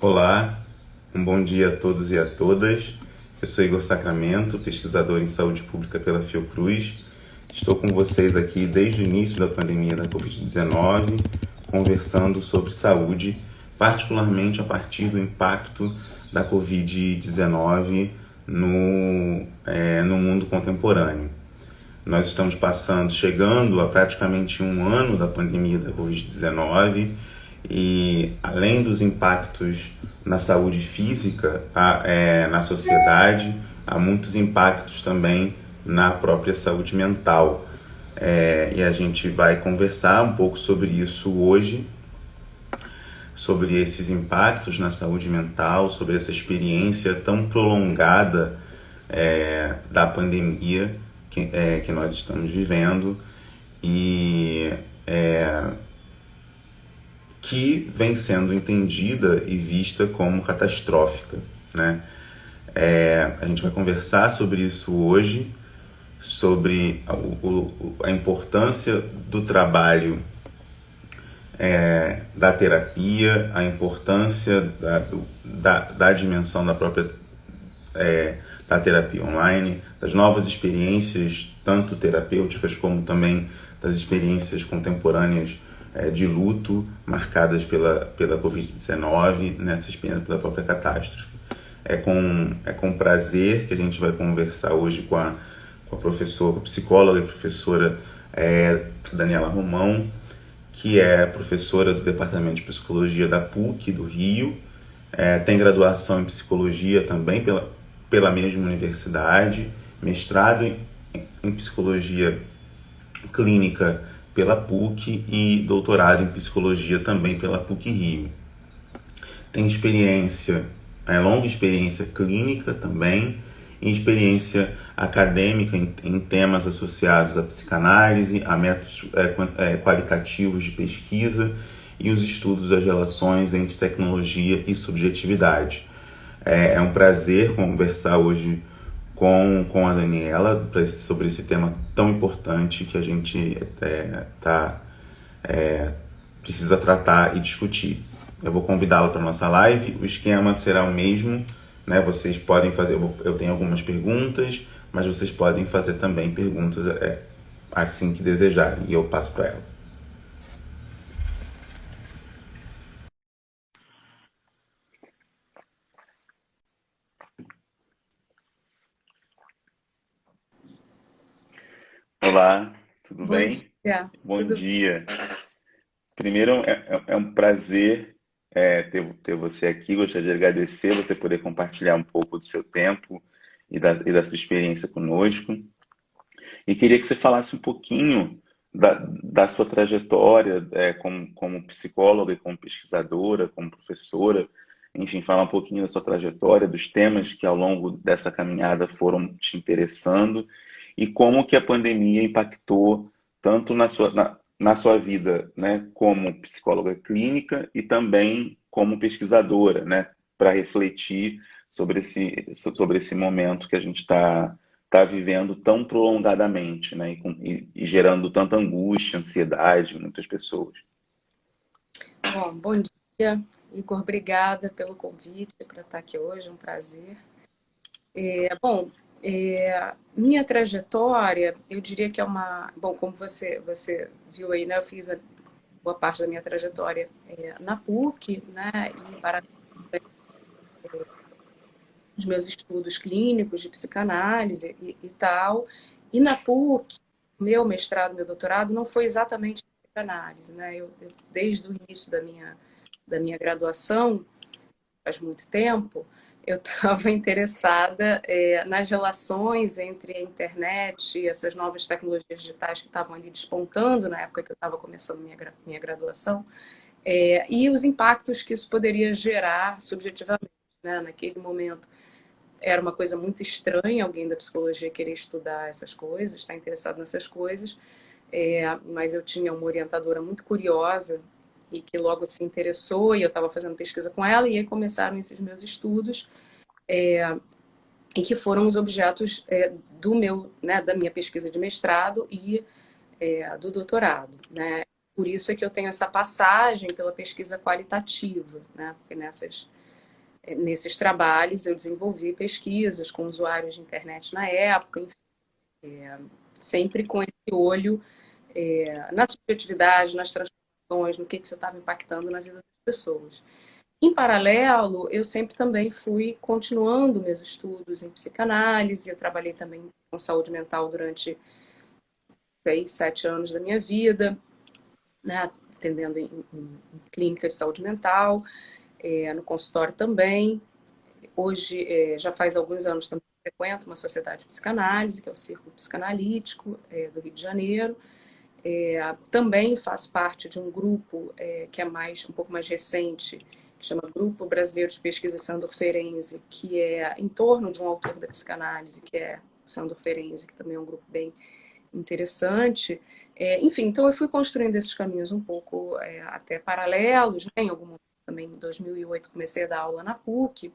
Olá, um bom dia a todos e a todas. Eu sou Igor Sacramento, pesquisador em saúde pública pela Fiocruz. Estou com vocês aqui desde o início da pandemia da Covid-19, conversando sobre saúde, particularmente a partir do impacto da Covid-19 no mundo contemporâneo. Nós estamos chegando a praticamente um ano da pandemia da Covid-19 e, além dos impactos na saúde física, na sociedade, há muitos impactos também na própria saúde mental. E a gente vai conversar um pouco sobre isso hoje, sobre esses impactos na saúde mental, sobre essa experiência tão prolongada da pandemia que nós estamos vivendo e que vem sendo entendida e vista como catastrófica, né? A gente vai conversar sobre isso hoje, sobre a importância do trabalho da terapia, a importância da dimensão da própria da terapia online, das novas experiências, tanto terapêuticas como também das experiências contemporâneas de luto, marcadas pela Covid-19, nessa experiência da própria catástrofe. É com prazer que a gente vai conversar hoje com a professora, psicóloga e professora Daniela Romão, que é professora do Departamento de Psicologia da PUC do Rio, tem graduação em Psicologia também pela mesma universidade, mestrado em Psicologia Clínica pela PUC e doutorado em Psicologia também pela PUC Rio. Tem longa experiência clínica também, e experiência acadêmica em temas associados à psicanálise, a métodos qualitativos de pesquisa e os estudos das relações entre tecnologia e subjetividade. É um prazer conversar hoje com a Daniela sobre esse tema tão importante que a gente precisa tratar e discutir. Eu vou convidá-la para a nossa live, o esquema será o mesmo, né? Vocês podem fazer, eu tenho algumas perguntas, mas vocês podem fazer também perguntas assim que desejarem, e eu passo para ela. Olá, tudo Bom bem? dia, Bom tudo bem? dia. Primeiro, é um prazer ter você aqui. Gostaria de agradecer você poder compartilhar um pouco do seu tempo e da sua experiência conosco. E queria que você falasse um pouquinho da sua trajetória como psicóloga e como pesquisadora, como professora. Enfim, falar um pouquinho da sua trajetória, dos temas que ao longo dessa caminhada foram te interessando e como que a pandemia impactou tanto na sua vida, né, como psicóloga clínica e também como pesquisadora, né, para refletir sobre esse momento que a gente está vivendo tão prolongadamente, né, e gerando tanta angústia, ansiedade em muitas pessoas. Bom dia, Igor, obrigada pelo convite para estar aqui hoje, é um prazer. Minha trajetória, eu diria que é uma... Bom, como você viu aí, né, eu fiz a boa parte da minha trajetória na PUC, né, e para os meus estudos clínicos de psicanálise e tal. E na PUC, meu mestrado, meu doutorado, não foi exatamente psicanálise, né, desde o início da minha graduação, faz muito tempo, eu estava interessada nas relações entre a internet e essas novas tecnologias digitais que estavam ali despontando na época que eu estava começando minha graduação, e os impactos que isso poderia gerar subjetivamente, né? Naquele momento era uma coisa muito estranha alguém da psicologia querer estudar essas coisas, estar interessado nessas coisas, mas eu tinha uma orientadora muito curiosa e que logo se interessou, e eu estava fazendo pesquisa com ela, e aí começaram esses meus estudos, e que foram os objetos da minha pesquisa de mestrado e do doutorado, né? Por isso é que eu tenho essa passagem pela pesquisa qualitativa, né? Porque nessas nesses trabalhos eu desenvolvi pesquisas com usuários de internet na época, enfim, sempre com esse olho na subjetividade, nas transformações, no que isso estava impactando na vida das pessoas. Em paralelo, eu sempre também fui continuando meus estudos em psicanálise, eu trabalhei também com saúde mental durante 6, 7 anos da minha vida, né, atendendo em clínica de saúde mental, no consultório também. Hoje, já faz alguns anos também frequento uma sociedade de psicanálise, que é o Círculo Psicanalítico do Rio de Janeiro. Também faço parte de um grupo que é um pouco mais recente, que chama Grupo Brasileiro de Pesquisa Sandor Ferenczi, que é em torno de um autor da psicanálise, que é o Sandor Ferenczi, que também é um grupo bem interessante. Enfim, então eu fui construindo esses caminhos um pouco até paralelos, né? Em algum momento também, em 2008, comecei a dar aula na PUC.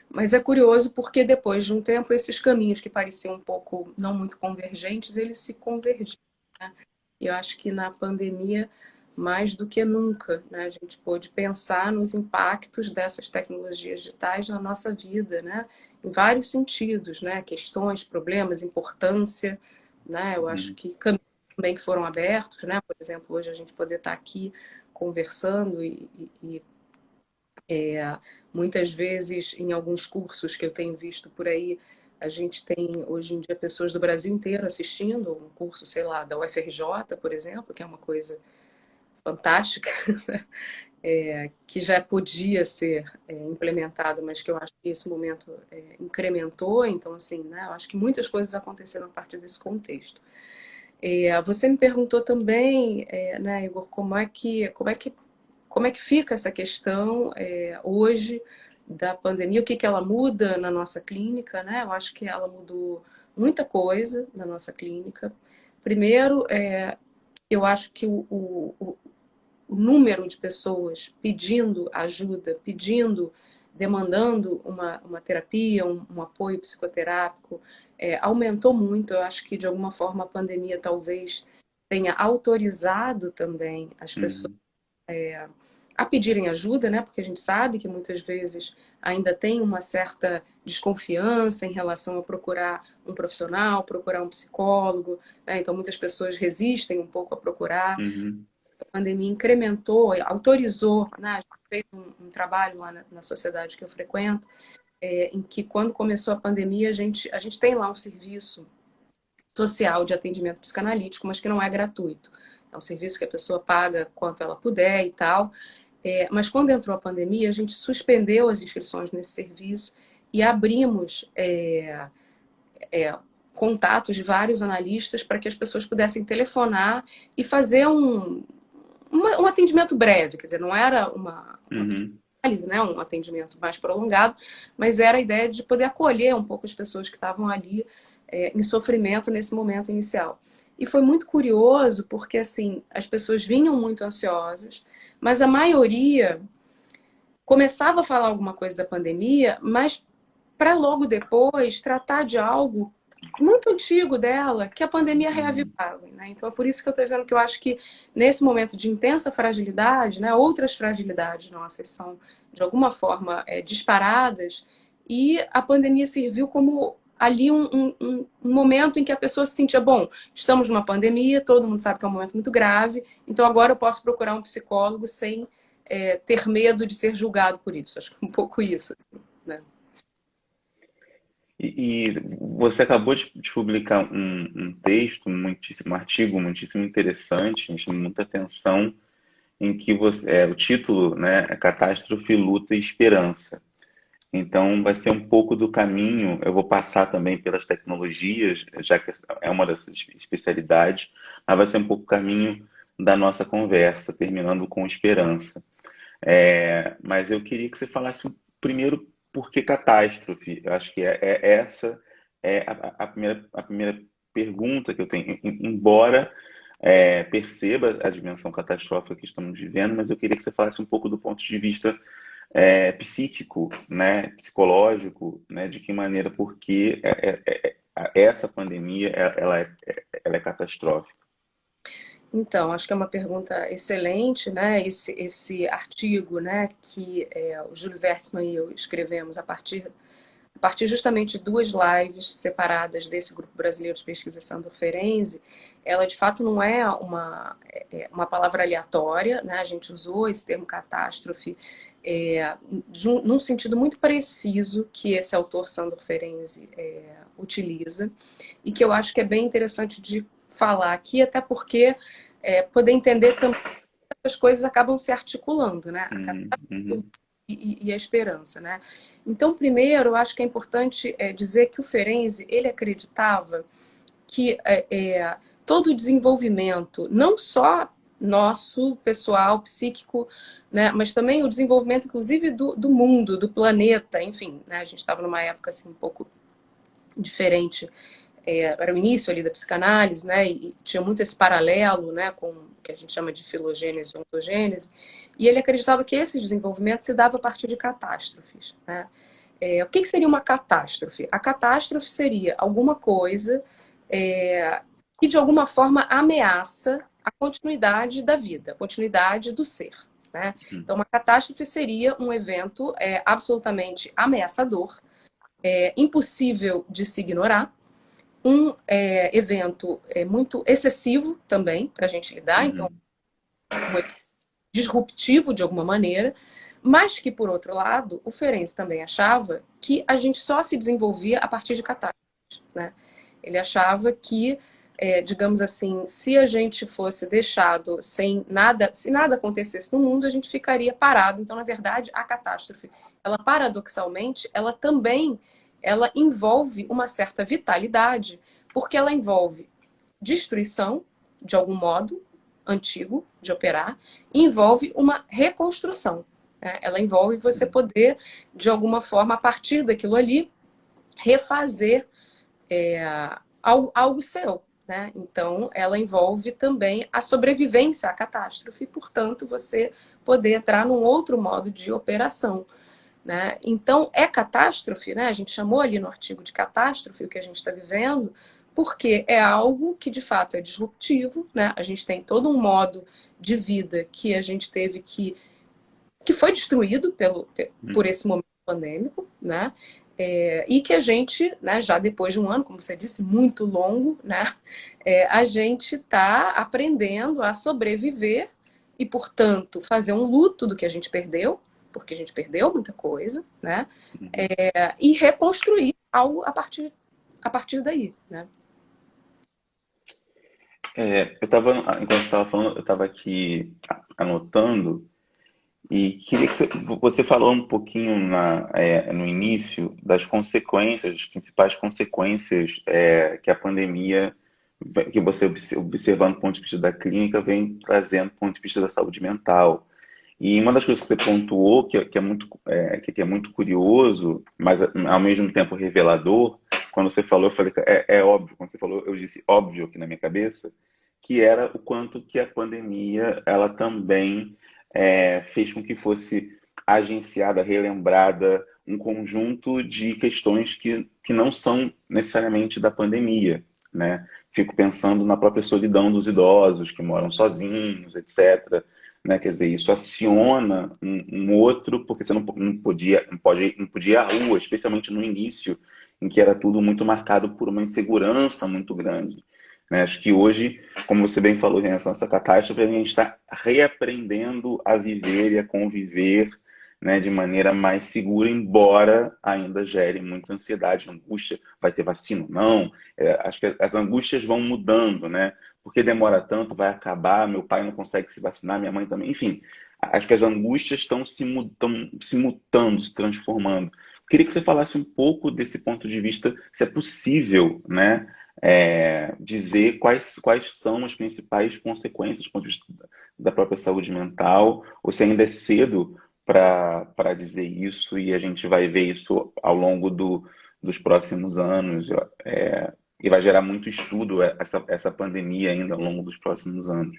Mas é curioso porque depois de um tempo esses caminhos que pareciam um pouco não muito convergentes, eles se convergiram, né? E eu acho que na pandemia, mais do que nunca, né, a gente pôde pensar nos impactos dessas tecnologias digitais na nossa vida, né? Em vários sentidos, né? Questões, problemas, importância, né? Eu acho que caminhos também que foram abertos, né? Por exemplo, hoje a gente poder estar aqui conversando e muitas vezes, em alguns cursos que eu tenho visto por aí, a gente tem hoje em dia pessoas do Brasil inteiro assistindo um curso, sei lá, da UFRJ, por exemplo, que é uma coisa fantástica, né? Que já podia ser implementado, mas que eu acho que esse momento incrementou. Então, assim, né, eu acho que muitas coisas aconteceram a partir desse contexto. Você me perguntou também, né, Igor, como é que fica essa questão hoje da pandemia, o que ela muda na nossa clínica, né? Eu acho que ela mudou muita coisa na nossa clínica. Primeiro, eu acho que o número de pessoas pedindo ajuda, demandando uma terapia, um apoio psicoterápico, aumentou muito. Eu acho que, de alguma forma, a pandemia talvez tenha autorizado também as pessoas Uhum. a pedirem ajuda, né? Porque a gente sabe que muitas vezes ainda tem uma certa desconfiança em relação a procurar um profissional, procurar um psicólogo, né? Então muitas pessoas resistem um pouco a procurar. Uhum. A pandemia incrementou, autorizou, né? A gente fez um trabalho lá na sociedade que eu frequento, em que quando começou a pandemia a gente tem lá um serviço social de atendimento psicanalítico, mas que não é gratuito. É um serviço que a pessoa paga quanto ela puder e tal. Mas quando entrou a pandemia, a gente suspendeu as inscrições nesse serviço e abrimos contatos de vários analistas para que as pessoas pudessem telefonar e fazer um atendimento breve. Quer dizer, não era uma Uhum. psicanálise, né, um atendimento mais prolongado, mas era a ideia de poder acolher um pouco as pessoas que estavam ali em sofrimento nesse momento inicial. E foi muito curioso porque assim as pessoas vinham muito ansiosas, mas a maioria começava a falar alguma coisa da pandemia, mas para logo depois tratar de algo muito antigo dela, que a pandemia Uhum. reavivava, né? Então é por isso que eu estou dizendo que eu acho que nesse momento de intensa fragilidade, né, outras fragilidades nossas são de alguma forma disparadas e a pandemia serviu como ali um momento em que a pessoa se sentia, bom, estamos numa pandemia, todo mundo sabe que é um momento muito grave, então agora eu posso procurar um psicólogo sem ter medo de ser julgado por isso. Acho que é um pouco isso, assim, né? E você acabou de publicar um texto, um artigo muitíssimo interessante, me chamou muita atenção, em que o título, né, é Catástrofe, Luta e Esperança. Então, vai ser um pouco do caminho. Eu vou passar também pelas tecnologias, já que é uma das especialidades, mas vai ser um pouco o caminho da nossa conversa, terminando com esperança. Mas eu queria que você falasse primeiro por que catástrofe. Eu acho que essa é a primeira pergunta que eu tenho. Embora perceba a dimensão catastrófica que estamos vivendo, mas eu queria que você falasse um pouco do ponto de vista psíquico, né, psicológico, né, de que maneira, porque essa pandemia ela é catastrófica. Então, acho que é uma pergunta excelente, né? Esse artigo, né, que o Júlio Wertzmann e eu escrevemos a partir justamente de duas lives separadas desse grupo brasileiro de pesquisa Sandor Ferenczi, ela de fato não é uma palavra aleatória, né? A gente usou esse termo catástrofe num sentido muito preciso que esse autor Sandor Ferenczi utiliza e que eu acho que é bem interessante de falar aqui, até porque poder entender também que as coisas acabam se articulando, né? A catástrofe Uhum, e a esperança, né? Então, primeiro, eu acho que é importante dizer que o Ferenczi, ele acreditava que todo o desenvolvimento, não só nosso, pessoal, psíquico, né, mas também o desenvolvimento, inclusive, do mundo, do planeta, enfim, né, a gente estava numa época assim, um pouco diferente, era o início ali da psicanálise, né, e tinha muito esse paralelo, né, com o que a gente chama de filogênese e ontogênese, e ele acreditava que esse desenvolvimento se dava a partir de catástrofes, né. O que seria uma catástrofe? A catástrofe seria alguma coisa que de alguma forma ameaça a continuidade da vida, a continuidade do ser. Né? uhum, Então, uma catástrofe seria um evento absolutamente ameaçador, impossível de se ignorar, um evento muito excessivo também para a gente lidar, então, uhum, um evento disruptivo de alguma maneira, mas que, por outro lado, o Ferenczi também achava que a gente só se desenvolvia a partir de catástrofes. Né? Ele achava que, digamos assim, se a gente fosse deixado sem nada, se nada acontecesse no mundo, a gente ficaria parado. Então, na verdade, a catástrofe, ela paradoxalmente, ela também ela envolve uma certa vitalidade, porque ela envolve destruição, de algum modo, antigo de operar, e envolve uma reconstrução. Né? Ela envolve você poder, de alguma forma, a partir daquilo ali, refazer algo seu. Né? Então, ela envolve também a sobrevivência à catástrofe, portanto, você poder entrar num outro modo de operação. Né? Então, é catástrofe, né? A gente chamou ali no artigo de catástrofe o que a gente está vivendo, porque é algo que de fato é disruptivo, né? A gente tem todo um modo de vida que a gente teve que foi destruído por uhum. esse momento pandêmico, né? E que a gente, né, já depois de um ano, como você disse, muito longo, né, a gente está aprendendo a sobreviver e, portanto, fazer um luto do que a gente perdeu, porque a gente perdeu muita coisa, né, Uhum. e reconstruir algo a partir daí, né. Eu estava, enquanto você estava falando, eu estava aqui anotando e queria que você falou um pouquinho no início das consequências, as principais consequências que a pandemia, que você observando do ponto de vista da clínica, vem trazendo do ponto de vista da saúde mental. E uma das coisas que você pontuou, que é muito curioso, mas ao mesmo tempo revelador, quando você falou, eu falei, é óbvio, quando você falou, eu disse óbvio aqui na minha cabeça, que era o quanto que a pandemia, ela também fez com que fosse agenciada, relembrada, um conjunto de questões que não são necessariamente da pandemia, né? Fico pensando na própria solidão dos idosos que moram sozinhos, etc, né? Quer dizer, isso aciona um outro, porque você não podia ir à rua, especialmente no início, em que era tudo muito marcado por uma insegurança muito grande. Né? Acho que hoje, como você bem falou em relação a essa catástrofe, a gente está reaprendendo a viver e a conviver, né, de maneira mais segura, embora ainda gere muita ansiedade, angústia, vai ter vacina ou não? Acho que as angústias vão mudando, né? Porque demora tanto, vai acabar, meu pai não consegue se vacinar, minha mãe também, enfim. Acho que as angústias estão se mutando, se transformando. Queria que você falasse um pouco desse ponto de vista, se é possível, né, dizer quais são as principais consequências do ponto de vista da própria saúde mental, ou se ainda é cedo para dizer isso e a gente vai ver isso ao longo dos próximos anos. E vai gerar muito estudo essa pandemia ainda ao longo dos próximos anos.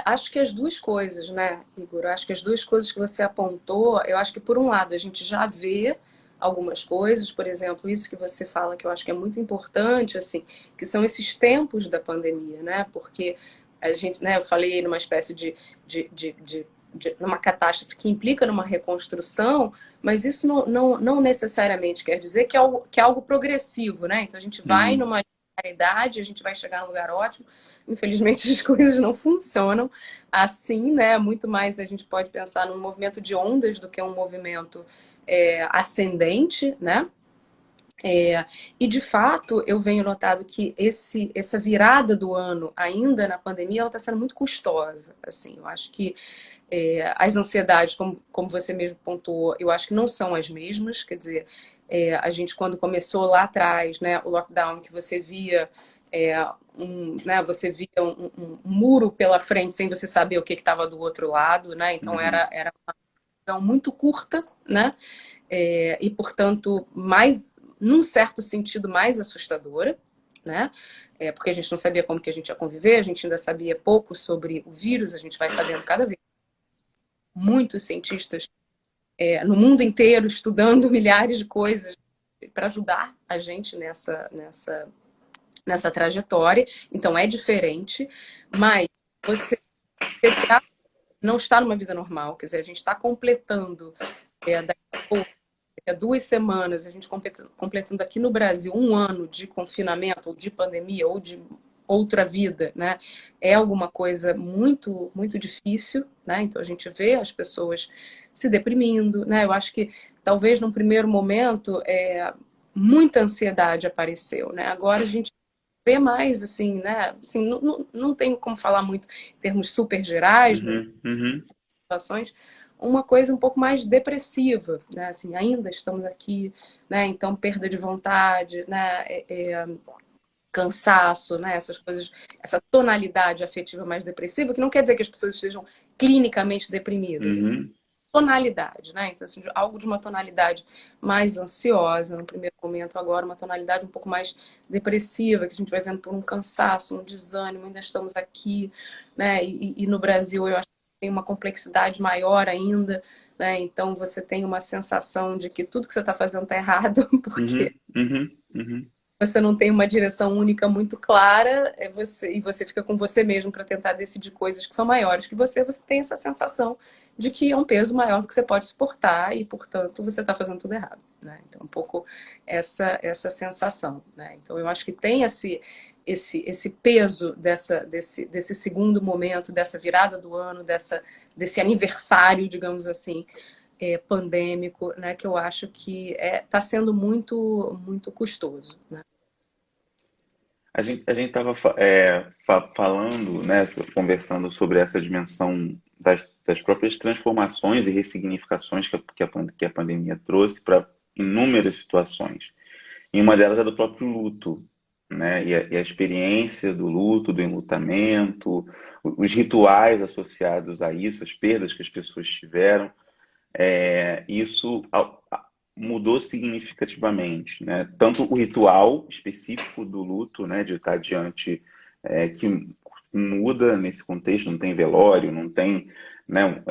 Acho que as duas coisas, né, Igor? Eu acho que as duas coisas que você apontou, eu acho que por um lado a gente já vê algumas coisas, por exemplo, isso que você fala que eu acho que é muito importante, assim, que são esses tempos da pandemia, né? Porque A gente, né, eu falei numa espécie numa catástrofe que implica numa reconstrução, mas isso não necessariamente quer dizer que é algo progressivo, né? Então a gente vai Uhum. numa linearidade, a gente vai chegar num lugar ótimo. Infelizmente as coisas não funcionam assim, né? Muito mais a gente pode pensar num movimento de ondas do que um movimento ascendente, né? E de fato eu venho notado que essa virada do ano, ainda na pandemia, ela está sendo muito custosa. Assim, eu acho que as ansiedades, como você mesmo pontuou, eu acho que não são as mesmas. Quer dizer, a gente quando começou lá atrás, né, o lockdown, que você via né, você via um muro pela frente sem você saber o que estava do outro lado, né? Então Uhum. era uma visão muito curta, né? E portanto mais, num certo sentido, mais assustadora, né? Porque a gente não sabia como que a gente ia conviver, a gente ainda sabia pouco sobre o vírus, a gente vai sabendo cada vez. Muitos cientistas no mundo inteiro estudando milhares de coisas para ajudar a gente nessa trajetória. Então é diferente, mas você não está numa vida normal, quer dizer, a gente está completando daqui a pouco, daqui a 2 semanas, a gente completando aqui no Brasil um ano de confinamento, ou de pandemia, ou de outra vida, né? É alguma coisa muito, muito difícil, né? Então a gente vê as pessoas se deprimindo, né? Eu acho que talvez num primeiro momento muita ansiedade apareceu, né? Agora a gente vê mais, assim, né? Assim, não tenho como falar muito em termos super gerais, mas Uhum. Uhum. situações, uma coisa um pouco mais depressiva, né? Assim, ainda estamos aqui, né? Então perda de vontade, né? Cansaço, né? Essas coisas, essa tonalidade afetiva mais depressiva, que não quer dizer que as pessoas estejam clinicamente deprimidas, Uhum. tonalidade, né? Então, assim, algo de uma tonalidade mais ansiosa no primeiro momento, agora uma tonalidade um pouco mais depressiva, que a gente vai vendo por um cansaço, um desânimo, ainda estamos aqui, né? E no Brasil eu acho que tem uma complexidade maior ainda, né? Então você tem uma sensação de que tudo que você está fazendo está errado, porque Uhum. Uhum. Uhum. você não tem uma direção única muito clara, e você fica com você mesmo para tentar decidir coisas que são maiores que você tem essa sensação de que é um peso maior do que você pode suportar e, portanto, você está fazendo tudo errado, né? Então, um pouco essa sensação, né? Então, eu acho que tem esse peso desse segundo momento, dessa virada do ano, desse aniversário, digamos assim, pandêmico, né? Que eu acho que está sendo muito, muito custoso, né? A gente estava falando, né, conversando sobre essa dimensão das próprias transformações e ressignificações que a pandemia trouxe para inúmeras situações. E uma delas é do próprio luto, né? E a experiência do luto, do enlutamento, os rituais associados a isso, as perdas que as pessoas tiveram, isso mudou significativamente, né? Tanto o ritual específico do luto, né, de estar diante, que muda nesse contexto, não tem velório, não tem, né,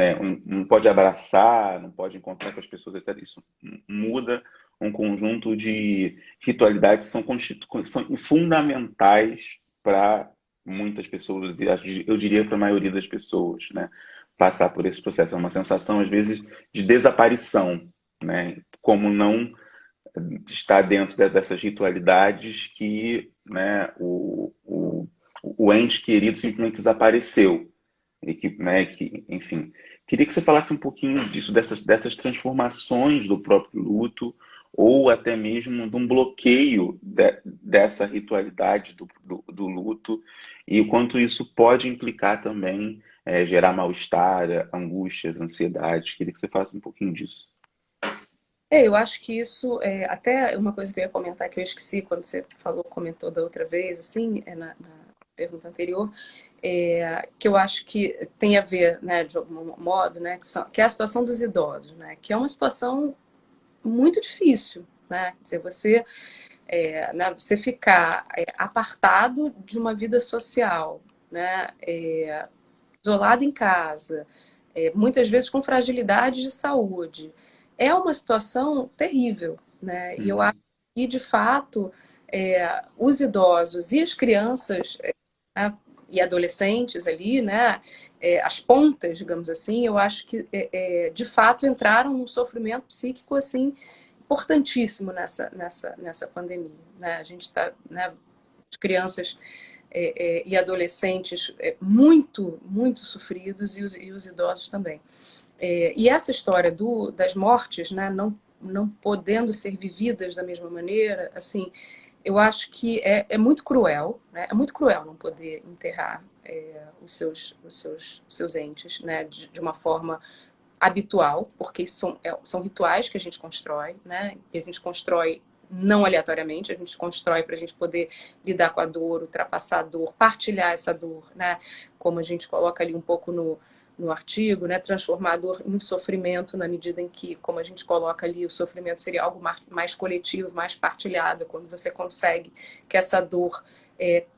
não pode abraçar, não pode encontrar com as pessoas, etc. Isso muda um conjunto de ritualidades que são fundamentais para muitas pessoas, e eu diria para a maioria das pessoas, né? Passar por esse processo. É uma sensação, às vezes, de desaparição, né? Como não estar dentro dessas ritualidades que, né, o ente querido simplesmente desapareceu. E que, né, enfim. Queria que você falasse um pouquinho disso, dessas transformações do próprio luto, ou até mesmo de um bloqueio dessa ritualidade do luto, e o quanto isso pode implicar também, gerar mal-estar, angústias, ansiedade. Queria que você falasse um pouquinho disso. Eu acho que isso até uma coisa que eu ia comentar que eu esqueci quando você comentou da outra vez, assim, na pergunta anterior, que eu acho que tem a ver, né, de algum modo, né, que é a situação dos idosos, né, que é uma situação muito difícil, né, quer dizer, né, você ficar apartado de uma vida social, né, isolado em casa, muitas vezes com fragilidade de saúde. É uma situação terrível, né? E eu acho Uhum. que, de fato, os idosos e as crianças, né, e adolescentes ali, né, as pontas, digamos assim, eu acho que de fato entraram num sofrimento psíquico assim importantíssimo nessa pandemia, né? A gente está, né, as crianças e adolescentes muito sofridos e os idosos também. E essa história das mortes, né, não podendo ser vividas da mesma maneira, assim, eu acho que é muito cruel, né? É muito cruel não poder enterrar os seus entes, né, de uma forma habitual, porque são rituais que a gente constrói, né? E a gente constrói não aleatoriamente, a gente constrói para a gente poder lidar com a dor, ultrapassar a dor, partilhar essa dor, né? Como a gente coloca ali um pouco no artigo, né? Transformar a dor em sofrimento na medida em que, como a gente coloca ali, o sofrimento seria algo mais coletivo, mais partilhado, quando você consegue que essa dor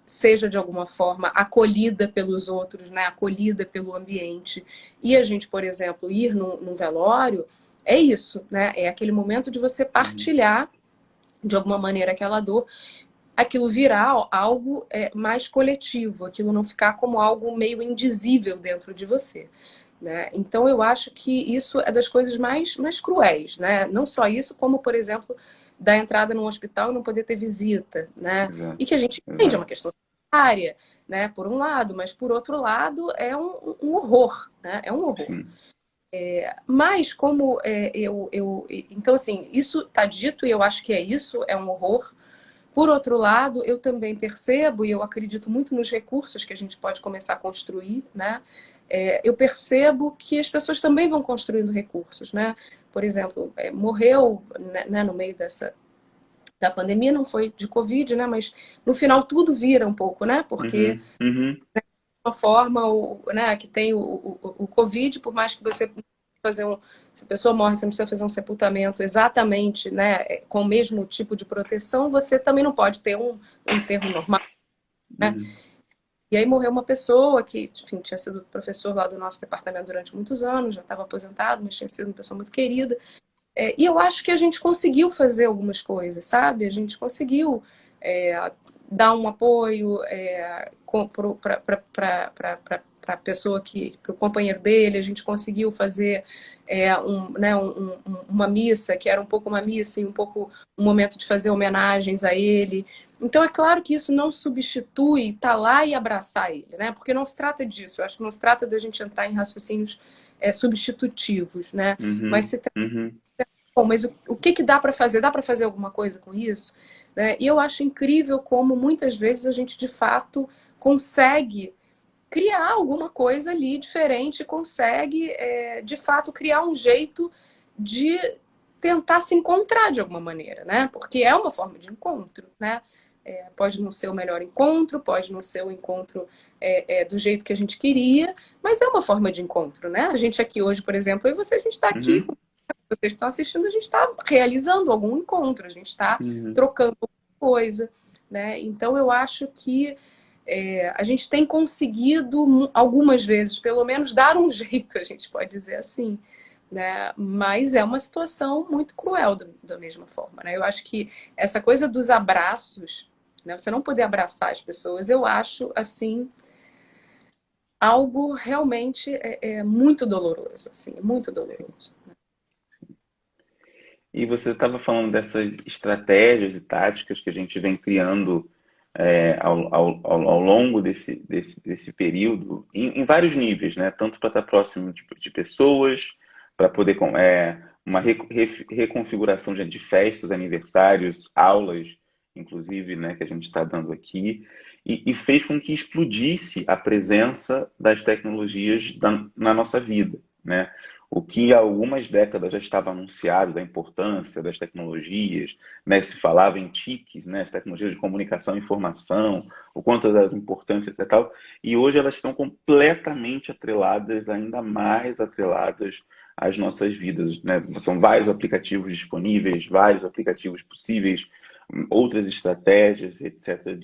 seja de alguma forma acolhida pelos outros, né? Acolhida pelo ambiente. E a gente, por exemplo, ir num velório é isso, né? É aquele momento de você partilhar de alguma maneira aquela dor, aquilo virar algo mais coletivo, aquilo não ficar como algo meio indizível dentro de você. Né? Então eu acho que isso é das coisas mais cruéis, né? Não só isso, como, por exemplo, da entrada num hospital e não poder ter visita, né? E que a gente entende, é uma questão sanitária, né? Por um lado, mas por outro lado é um horror, né? É um horror. Sim. Mas como então assim, isso está dito e eu acho que é isso, é um horror. Por outro lado, eu também percebo, e eu acredito muito nos recursos que a gente pode começar a construir, né? Eu percebo que as pessoas também vão construindo recursos, né? Por exemplo, morreu, né, no meio da pandemia, não foi de Covid, né? Mas no final tudo vira um pouco, né? Porque uma forma, né, que tem o Covid, por mais que você fazer se a pessoa morre, você não precisa fazer um sepultamento exatamente, né, com o mesmo tipo de proteção, você também não pode ter um enterro normal, né? E aí morreu uma pessoa que, enfim, tinha sido professor lá do nosso departamento durante muitos anos, já estava aposentado, mas tinha sido uma pessoa muito querida. E eu acho que a gente conseguiu fazer algumas coisas, sabe? A gente conseguiu dar um apoio para a pessoa para o companheiro dele, a gente conseguiu fazer uma missa, que era um pouco uma missa e um pouco um momento de fazer homenagens a ele. Então, é claro que isso não substitui estar lá e abraçar ele, né? Porque não se trata disso. Eu acho que não se trata da gente entrar em raciocínios substitutivos, né? Mas se bom, mas o que que dá para fazer? Dá para fazer alguma coisa com isso? Né? E eu acho incrível como muitas vezes a gente de fato consegue criar alguma coisa ali diferente, consegue de fato criar um jeito de tentar se encontrar de alguma maneira, né? Porque é uma forma de encontro, né? Pode não ser o melhor encontro, pode não ser o encontro do jeito que a gente queria, mas é uma forma de encontro, né? A gente aqui hoje, por exemplo, eu e você, a gente está aqui vocês estão assistindo, a gente está realizando algum encontro, a gente está trocando alguma coisa, né? Então eu acho que a gente tem conseguido algumas vezes, pelo menos, dar um jeito, a gente pode dizer assim, né? Mas é uma situação muito cruel da mesma forma, né? Eu acho que essa coisa dos abraços, né? Você não poder abraçar as pessoas, eu acho assim algo realmente muito doloroso, assim, muito doloroso. E você estava falando dessas estratégias e táticas que a gente vem criando ao longo desse período, em vários níveis, né? Tanto para estar próximo de pessoas, para poder uma reconfiguração de festas, aniversários, aulas, inclusive, né, que a gente está dando aqui, e fez com que explodisse a presença das tecnologias na nossa vida, né? O que há algumas décadas já estava anunciado da importância das tecnologias, né? Se falava em TICs, né? As tecnologias de comunicação e informação, o quanto das importâncias e tal, e hoje elas estão completamente atreladas, ainda mais atreladas às nossas vidas, né? São vários aplicativos disponíveis, vários aplicativos possíveis, outras estratégias, etc.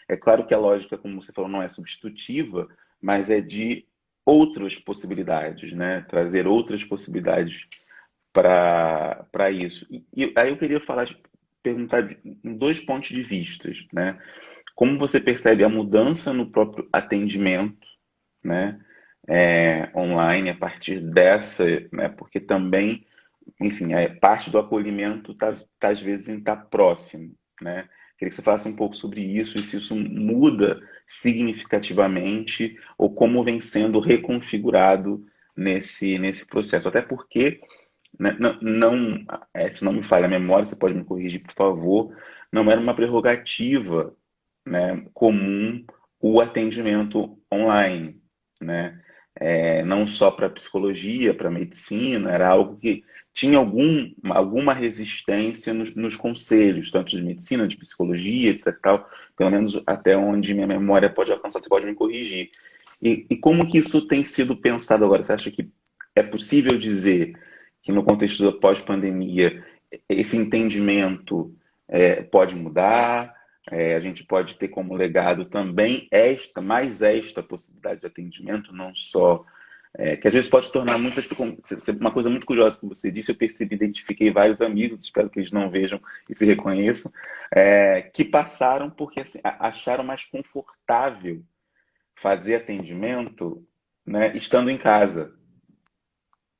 É claro que a lógica, como você falou, não é substitutiva, mas é de outras possibilidades, né? Trazer outras possibilidades para isso. E aí eu queria perguntar em dois pontos de vista, né? como você percebe a mudança no próprio atendimento, né, online a partir dessa, né, porque também, enfim, parte do acolhimento tá às vezes em estar próximo, né? Queria que você falasse um pouco sobre isso e se isso muda significativamente ou como vem sendo reconfigurado nesse processo. Até porque, né, se não me falha a memória, você pode me corrigir, por favor, não era uma prerrogativa, né, comum o atendimento online, né? Não só para psicologia, para medicina, era algo que tinha alguma resistência nos conselhos, tanto de medicina, de psicologia, etc. Tal, pelo menos até onde minha memória pode alcançar, você pode me corrigir. E como que isso tem sido pensado agora? Você acha que é possível dizer que no contexto da pós-pandemia esse entendimento pode mudar? A gente pode ter como legado também mais esta possibilidade de atendimento, não só que às vezes pode se tornar uma coisa muito curiosa que você disse, eu percebi, identifiquei vários amigos, espero que eles não vejam e se reconheçam, que passaram porque assim, acharam mais confortável fazer atendimento, né, estando em casa,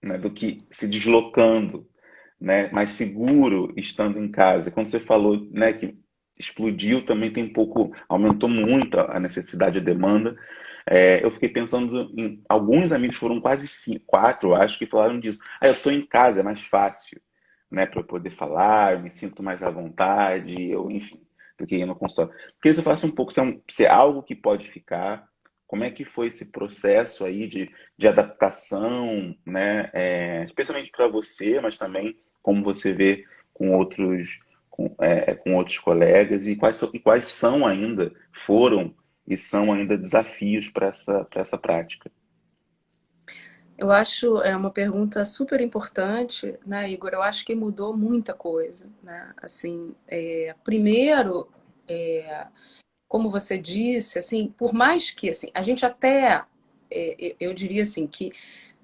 né, do que se deslocando, né, mais seguro estando em casa. Quando você falou, né, que explodiu, também tem um pouco, aumentou muito a necessidade e a demanda. Eu fiquei pensando em alguns amigos, foram quase cinco, quatro, acho, que falaram disso. Ah, eu estou em casa, é mais fácil, né, para eu poder falar, eu me sinto mais à vontade, eu, enfim, do que ir no consultório. Queria que você falasse um pouco se é algo que pode ficar, como é que foi esse processo aí de adaptação, né, especialmente para você, mas também como você vê com com outros colegas, e quais são ainda, foram e são ainda desafios para essa prática. Eu acho uma pergunta super importante, né, Igor? Eu acho que mudou muita coisa, né? Assim, primeiro, como você disse, assim, por mais que assim, a gente até, eu diria assim, que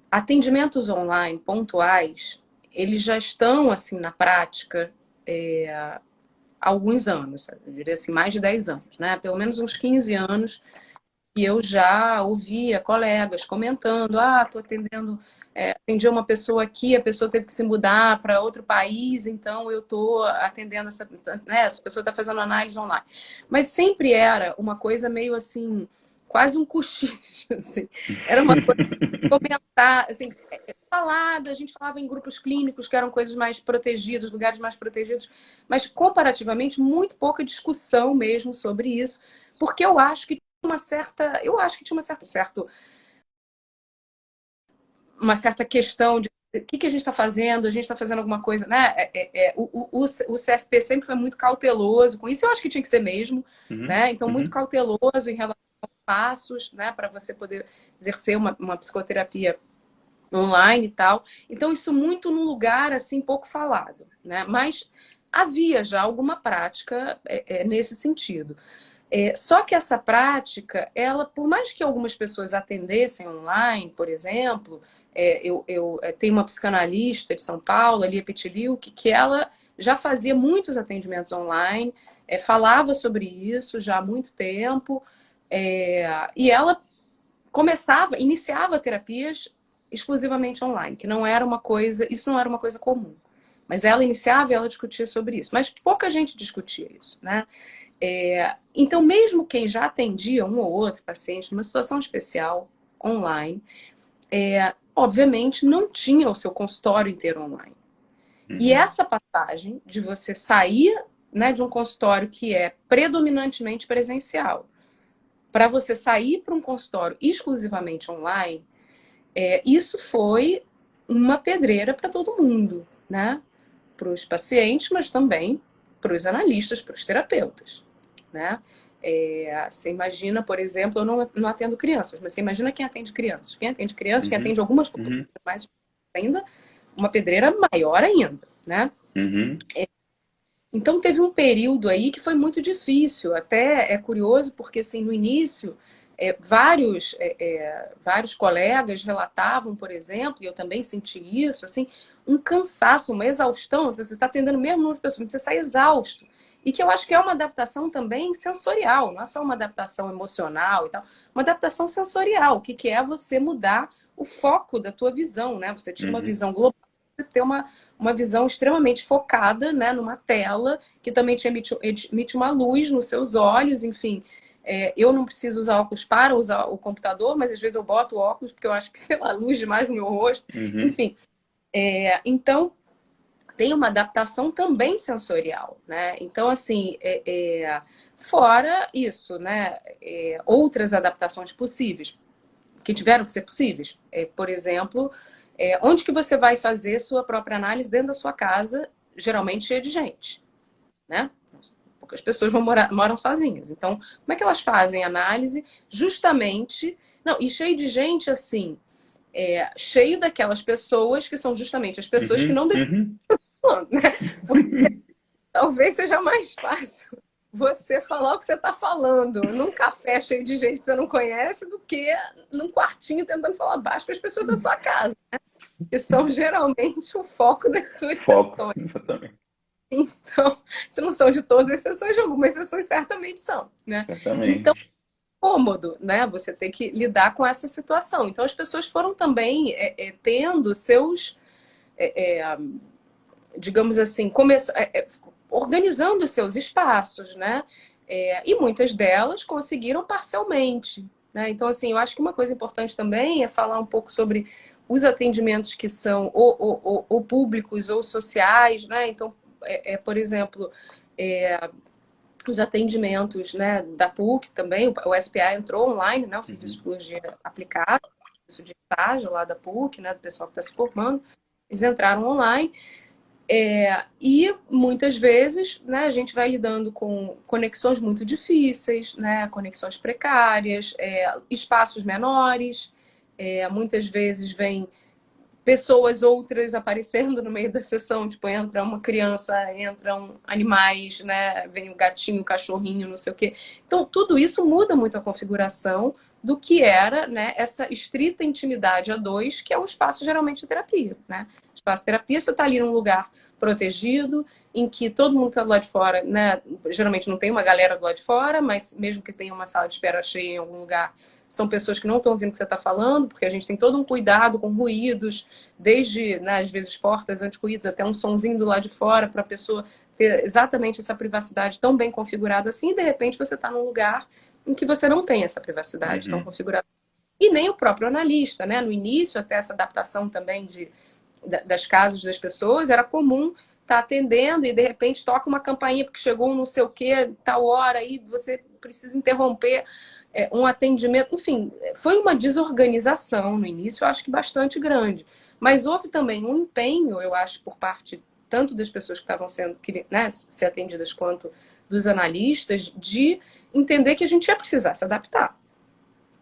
atendimentos online pontuais, eles já estão assim na prática há alguns anos, sabe? Eu diria assim, mais de 10 anos, né? Pelo menos uns 15 anos e eu já ouvia colegas comentando, tô atendendo, atendi uma pessoa aqui, a pessoa teve que se mudar para outro país, então eu tô atendendo essa pessoa está fazendo análise online. Mas sempre era uma coisa meio assim, quase um cochicho, assim. Era uma coisa comentar, assim, falada, a gente falava em grupos clínicos que eram coisas mais protegidas, lugares mais protegidos, mas comparativamente muito pouca discussão mesmo sobre isso, porque eu acho que tinha uma certa questão de o que a gente está fazendo, a gente está fazendo alguma coisa, né? O CFP sempre foi muito cauteloso com isso, eu acho que tinha que ser mesmo, Uhum, né? Então, muito uhum, cauteloso em relação aos passos, né? Para você poder exercer uma psicoterapia online e tal. Então, isso muito num lugar assim pouco falado, né? Mas havia já alguma prática nesse sentido. Só que essa prática, ela, por mais que algumas pessoas atendessem online, por exemplo, eu tenho uma psicanalista de São Paulo, a Lia Pitiliuk, que ela já fazia muitos atendimentos online, falava sobre isso já há muito tempo, e ela iniciava terapias exclusivamente online, que não era uma coisa, isso não era uma coisa comum. Mas ela iniciava e ela discutia sobre isso. Mas pouca gente discutia isso, né? Então, mesmo quem já atendia um ou outro paciente numa situação especial online, obviamente não tinha o seu consultório inteiro online. E uhum, essa passagem de você sair, né, de um consultório que é predominantemente presencial, para você sair para um consultório exclusivamente online, isso foi uma pedreira para todo mundo, né? Para os pacientes, mas também para os analistas, para os terapeutas, né? Você imagina, por exemplo, eu não atendo crianças, mas você imagina quem atende crianças. Quem atende crianças, quem uhum, atende algumas uhum, populações, mais ainda, uma pedreira maior ainda, né? uhum, Então teve um período aí que foi muito difícil. Até é curioso porque assim no início vários colegas relatavam, por exemplo, e eu também senti isso, assim, um cansaço, uma exaustão. Você está atendendo o mesmo número de pessoas, mas você sai exausto. e que eu acho que é uma adaptação também sensorial, não é só uma adaptação emocional e tal, uma adaptação sensorial, o que, que é você mudar o foco da tua visão, né? Você tinha uma visão global, você ter uma visão extremamente focada, né, numa tela, que também te emite uma luz nos seus olhos, enfim. Eu não preciso usar óculos para usar o computador, mas às vezes eu boto óculos porque eu acho que, sei lá, luz demais no meu rosto. Enfim, então tem uma adaptação também sensorial, né? Então, assim, fora isso, né? Outras adaptações possíveis, que tiveram que ser possíveis. Por exemplo, onde que você vai fazer sua própria análise dentro da sua casa, geralmente cheia de gente, né? Poucas pessoas moram sozinhas. Então, como é que elas fazem análise? Justamente... Não, e cheio de gente, assim, cheio daquelas pessoas que são justamente as pessoas que não deveriam, né? Porque talvez seja mais fácil você falar o que você está falando num café cheio de gente que você não conhece do que num quartinho tentando falar baixo para as pessoas da sua casa, né? Que são geralmente o foco das suas Foco, sessões. exatamente. Então, se não são de todas as sessões, de algumas sessões certamente são, né? Então, Certamente. cômodo, né? Você ter que lidar com essa situação. Então, as pessoas foram também tendo seus, digamos assim, organizando seus espaços, né? E muitas delas conseguiram parcialmente, né? Então, assim, eu acho que uma coisa importante também é falar um pouco sobre os atendimentos que são ou públicos ou sociais, né? Então, por exemplo, os atendimentos, né, da PUC também, o SPA entrou online, né, o Serviço de Psicologia Aplicada, o serviço de estágio lá da PUC, né, do pessoal que está se formando, eles entraram online. E muitas vezes, né, a gente vai lidando com conexões muito difíceis, né, conexões precárias, espaços menores, muitas vezes vem pessoas outras aparecendo no meio da sessão, tipo, entra uma criança, entram animais, né? Vem o gatinho, o cachorrinho, não sei o quê. Então, tudo isso muda muito a configuração do que era, né, essa estrita intimidade a dois, que é o espaço geralmente de terapia, né? Espaço de terapia, você está ali num lugar protegido, em que todo mundo está do lado de fora, né? Geralmente não tem uma galera do lado de fora, mas mesmo que tenha uma sala de espera cheia em algum lugar, são pessoas que não estão ouvindo o que você está falando, porque a gente tem todo um cuidado com ruídos, desde, né, às vezes, portas anti-ruídos até um sonzinho do lado de fora, para a pessoa ter exatamente essa privacidade tão bem configurada assim, e de repente você está num lugar em que você não tem essa privacidade tão configurada. E nem o próprio analista, né? No início, até essa adaptação também das casas das pessoas, era comum estar atendendo e de repente toca uma campainha porque chegou um não sei o que, tal hora, aí você precisa interromper um atendimento. Enfim, foi uma desorganização no início, eu acho que bastante grande. Mas houve também um empenho, eu acho, por parte tanto das pessoas que estavam sendo, né, ser atendidas quanto dos analistas, de entender que a gente ia precisar se adaptar,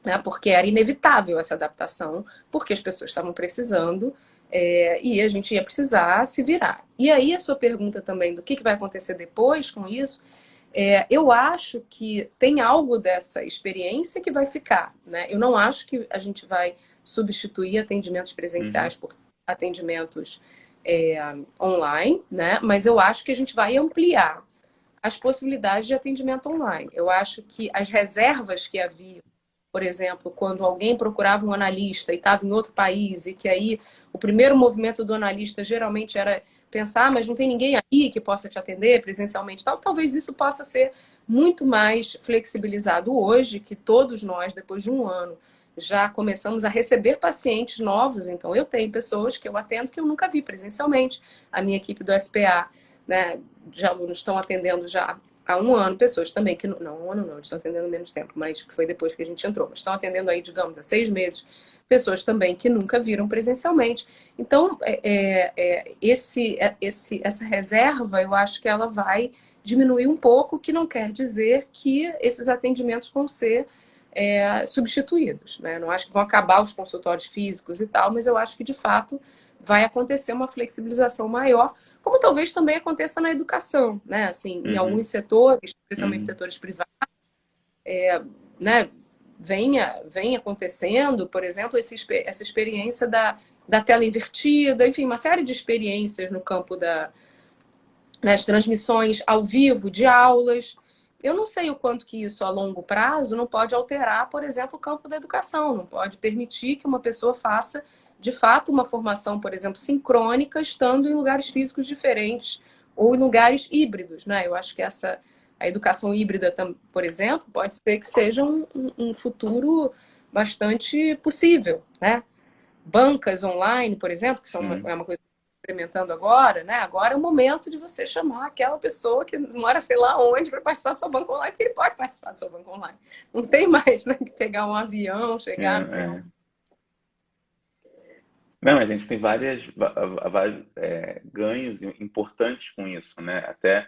né? Porque era inevitável essa adaptação, porque as pessoas estavam precisando e a gente ia precisar se virar. E aí a sua pergunta também do que vai acontecer depois com isso, eu acho que tem algo dessa experiência que vai ficar, né? Eu não acho que a gente vai substituir atendimentos presenciais por atendimentos online, né? Mas eu acho que a gente vai ampliar as possibilidades de atendimento online. Eu acho que as reservas que havia, por exemplo, quando alguém procurava um analista e estava em outro país e que aí o primeiro movimento do analista geralmente era pensar, mas não tem ninguém aí que possa te atender presencialmente, talvez isso possa ser muito mais flexibilizado hoje, que todos nós, depois de um ano, já começamos a receber pacientes novos. Então, eu tenho pessoas que eu atendo que eu nunca vi presencialmente. A minha equipe do SPA, né, de alunos estão atendendo já há um ano, pessoas também que não, um ano não, eles estão atendendo menos tempo, mas que foi depois que a gente entrou, mas estão atendendo aí, digamos, há 6 meses, pessoas também que nunca viram presencialmente. Então, essa reserva, eu acho que ela vai diminuir um pouco, que não quer dizer que esses atendimentos vão ser substituídos, né? Não acho que vão acabar os consultórios físicos e tal, mas eu acho que, de fato, vai acontecer uma flexibilização maior, como talvez também aconteça na educação, né? Assim, em alguns setores, especialmente setores privados, né? Vem acontecendo, por exemplo, essa experiência da tela invertida, enfim, uma série de experiências no campo né, as transmissões ao vivo de aulas. Eu não sei o quanto que isso a longo prazo não pode alterar, por exemplo, o campo da educação, não pode permitir que uma pessoa faça de fato uma formação, por exemplo, sincrônica, estando em lugares físicos diferentes ou em lugares híbridos, né? Eu acho que a educação híbrida, por exemplo, pode ser que seja um futuro bastante possível, né? Bancas online, por exemplo, que é uma coisa que eu estou experimentando agora, né? Agora é o momento de você chamar aquela pessoa que mora sei lá onde para participar do seu banco online, porque ele pode participar do seu banco online. Não tem mais, né, que pegar um avião, É, chegar, não sei é. onde. Não, a gente tem vários ganhos importantes com isso, né? Até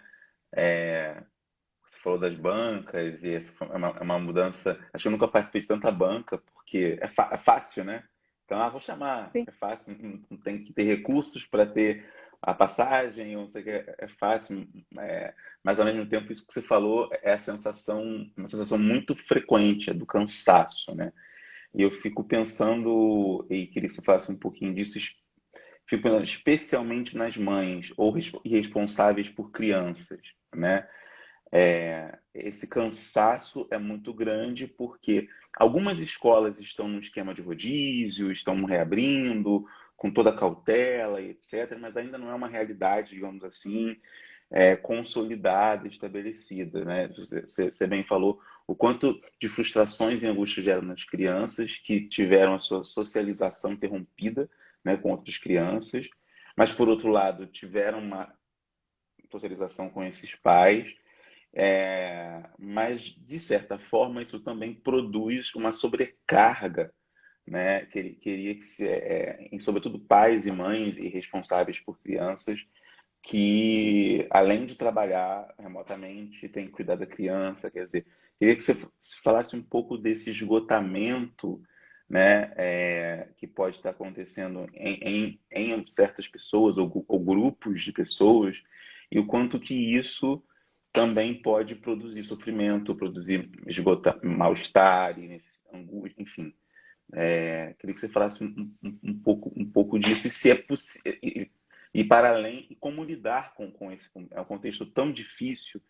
você falou das bancas e essa é uma mudança. Acho que eu nunca participei de tanta banca, porque é fácil, né? Então, vou chamar, Sim, é fácil, não tem que ter recursos para ter a passagem, ou não sei o que, é fácil, mas ao mesmo tempo, isso que você falou é uma sensação muito frequente, é do cansaço, né? E eu fico pensando, e queria que você falasse um pouquinho disso, fico pensando especialmente nas mães ou responsáveis por crianças, né? Esse cansaço é muito grande porque algumas escolas estão no esquema de rodízio, estão reabrindo com toda a cautela e etc., mas ainda não é uma realidade, digamos assim, consolidada, estabelecida, né? Você bem falou o quanto de frustrações e angústias geram nas crianças que tiveram a sua socialização interrompida, né, com outras crianças, mas por outro lado tiveram uma socialização com esses pais, mas, de certa forma, isso também produz uma sobrecarga, né? Queria que, sobretudo, pais e mães e responsáveis por crianças que, além de trabalhar remotamente, tem que cuidar da criança. Quer dizer, queria que você falasse um pouco desse esgotamento, né, que pode estar acontecendo em certas pessoas ou grupos de pessoas, e o quanto que isso também pode produzir sofrimento, produzir mal-estar, angústia, enfim. Queria que você falasse um pouco disso e se é possível e para além e como lidar com esse é um contexto tão difícil,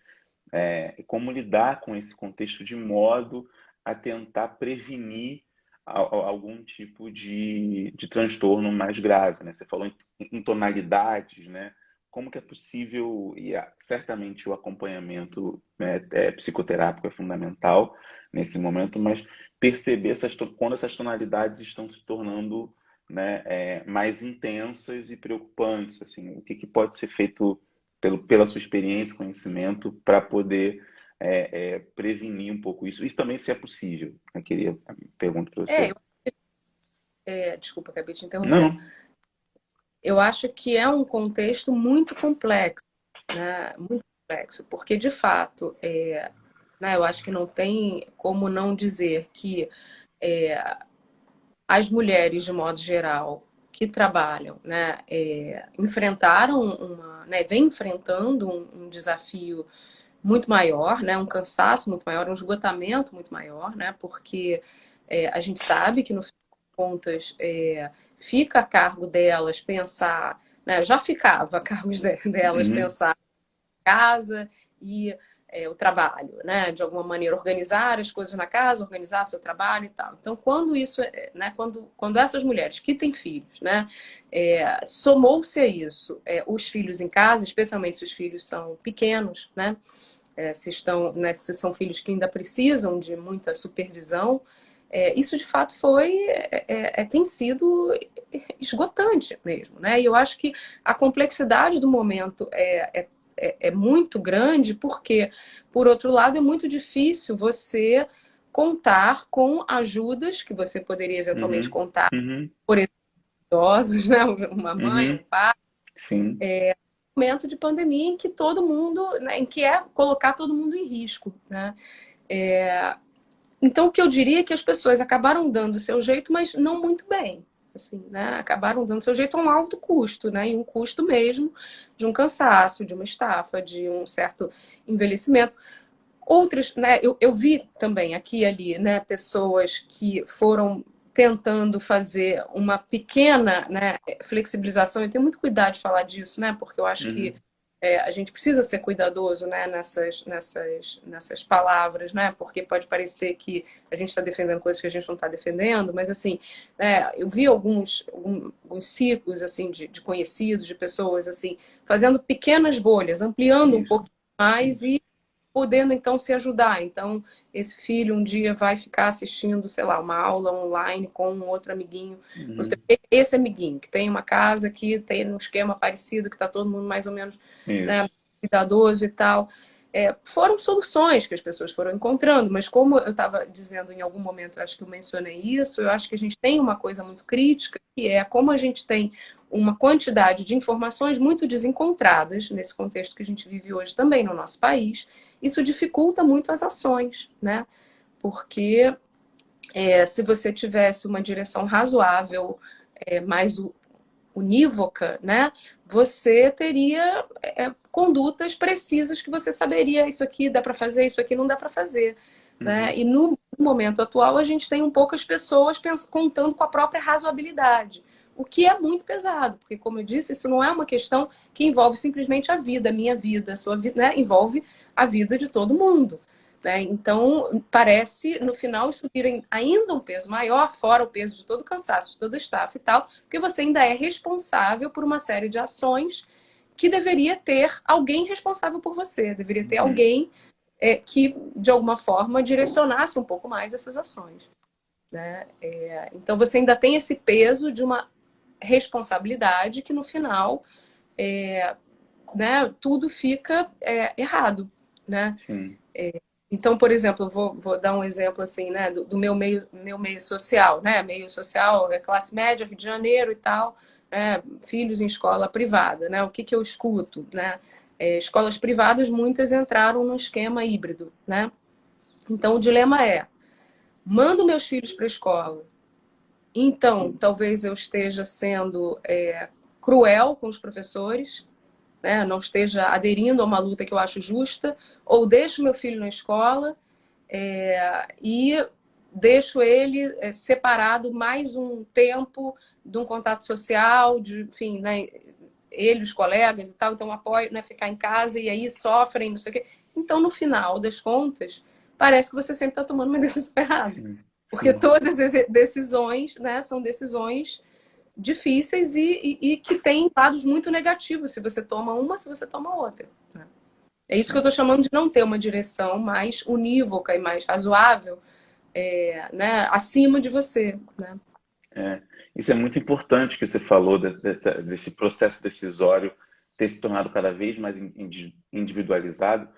e como lidar com esse contexto de modo a tentar prevenir algum tipo de transtorno mais grave, né? Você falou em tonalidades, né? Como que é possível, e certamente o acompanhamento, né, psicoterápico é fundamental nesse momento, mas perceber quando essas tonalidades estão se tornando, né, mais intensas e preocupantes, assim, o que pode ser feito pela sua experiência, conhecimento, para poder prevenir um pouco isso. Isso também, se é possível. Eu queria perguntar para é, você. desculpa, acabei te Não, interrompendo. não. Eu acho que é um contexto muito complexo, né? Muito complexo, porque de fato, né, eu acho que não tem como não dizer que é, as mulheres, de modo geral, que trabalham, né, enfrentaram vem enfrentando um desafio muito maior, né, um cansaço muito maior, um esgotamento muito maior, né, porque a gente sabe que no fim das contas fica a cargo delas pensar, né, já ficava a cargo delas Uhum, pensar casa e o trabalho, né? De alguma maneira organizar as coisas na casa, organizar seu trabalho e tal. Então, quando isso, né? Quando essas mulheres que têm filhos, né? Somou-se a isso, os filhos em casa, especialmente se os filhos são pequenos, né? Se estão, né? Se são filhos que ainda precisam de muita supervisão, isso de fato tem sido esgotante mesmo, né? E eu acho que a complexidade do momento é muito grande, porque, por outro lado, é muito difícil você contar com ajudas que você poderia eventualmente uhum, contar, uhum, por exemplo, idosos, né? Uma mãe, um uhum. pai, Sim. momento de pandemia em que todo mundo, né, em que é colocar todo mundo em risco, né? Então, o que eu diria é que as pessoas acabaram dando o seu jeito, mas não muito bem. Assim, né? Acabaram dando o seu jeito a um alto custo, né? E um custo mesmo de um cansaço, de uma estafa, de um certo envelhecimento. Outras, né? Eu vi também aqui e ali, né? Pessoas que foram tentando fazer uma pequena, né, flexibilização. Eu tenho muito cuidado de falar disso, né? Porque eu acho que Uhum. a gente precisa ser cuidadoso, né, nessas palavras, né, porque pode parecer que a gente está defendendo coisas que a gente não está defendendo, mas assim, eu vi alguns ciclos assim de conhecidos, de pessoas assim, fazendo pequenas bolhas, ampliando um Isso, pouco mais isso. e podendo então se ajudar. Então, esse filho um dia vai ficar assistindo, sei lá, uma aula online com um outro amiguinho, não sei, Uhum. esse amiguinho que tem uma casa que tem um esquema parecido, que está todo mundo mais ou menos, né, Isso. cuidadoso e tal. Foram soluções que as pessoas foram encontrando, mas como eu estava dizendo em algum momento, eu acho que eu mencionei isso, eu acho que a gente tem uma coisa muito crítica, que é como a gente tem uma quantidade de informações muito desencontradas nesse contexto que a gente vive hoje também no nosso país. Isso dificulta muito as ações, né? Porque se você tivesse uma direção razoável, mais unívoca, né? Você teria condutas precisas que você saberia isso aqui dá para fazer, isso aqui não dá para fazer, né? Uhum. E no momento atual a gente tem poucas pessoas contando com a própria razoabilidade, o que é muito pesado, porque como eu disse, isso não é uma questão que envolve simplesmente a vida, a minha vida, a sua vida, né? Envolve a vida de todo mundo. Né? Então, parece, no final, isso vira ainda um peso maior, fora o peso de todo o cansaço, de todo o staff e tal, porque você ainda é responsável por uma série de ações que deveria ter alguém responsável por você, deveria ter Uhum. alguém que, de alguma forma, direcionasse um pouco mais essas ações. Né? Então, você ainda tem esse peso de uma responsabilidade que, no final, né, tudo fica errado. Né? Sim. Então, por exemplo, eu vou dar um exemplo assim, né, do meu meio social, né? Meio social é classe média, Rio de Janeiro e tal, né? Filhos em escola privada, né? O que que eu escuto, né? Escolas privadas, muitas entraram no esquema híbrido, né? Então, o dilema é: mando meus filhos para a escola, então talvez eu esteja sendo cruel com os professores, né? Não esteja aderindo a uma luta que eu acho justa, ou deixo meu filho na escola e deixo ele separado mais um tempo de um contato social, de, enfim, né, ele, os colegas e tal, então apoio, né, ficar em casa e aí sofrem, não sei o quê. Então, no final das contas, parece que você sempre está tomando uma decisão errada. Sim. Porque Sim. todas as decisões, né, são decisões difíceis e que têm lados muito negativos se você toma uma, se você toma outra. Né? É isso que eu estou chamando de não ter uma direção mais unívoca e mais razoável, né, acima de você. Né? É, isso é muito importante que você falou desse processo decisório ter se tornado cada vez mais individualizado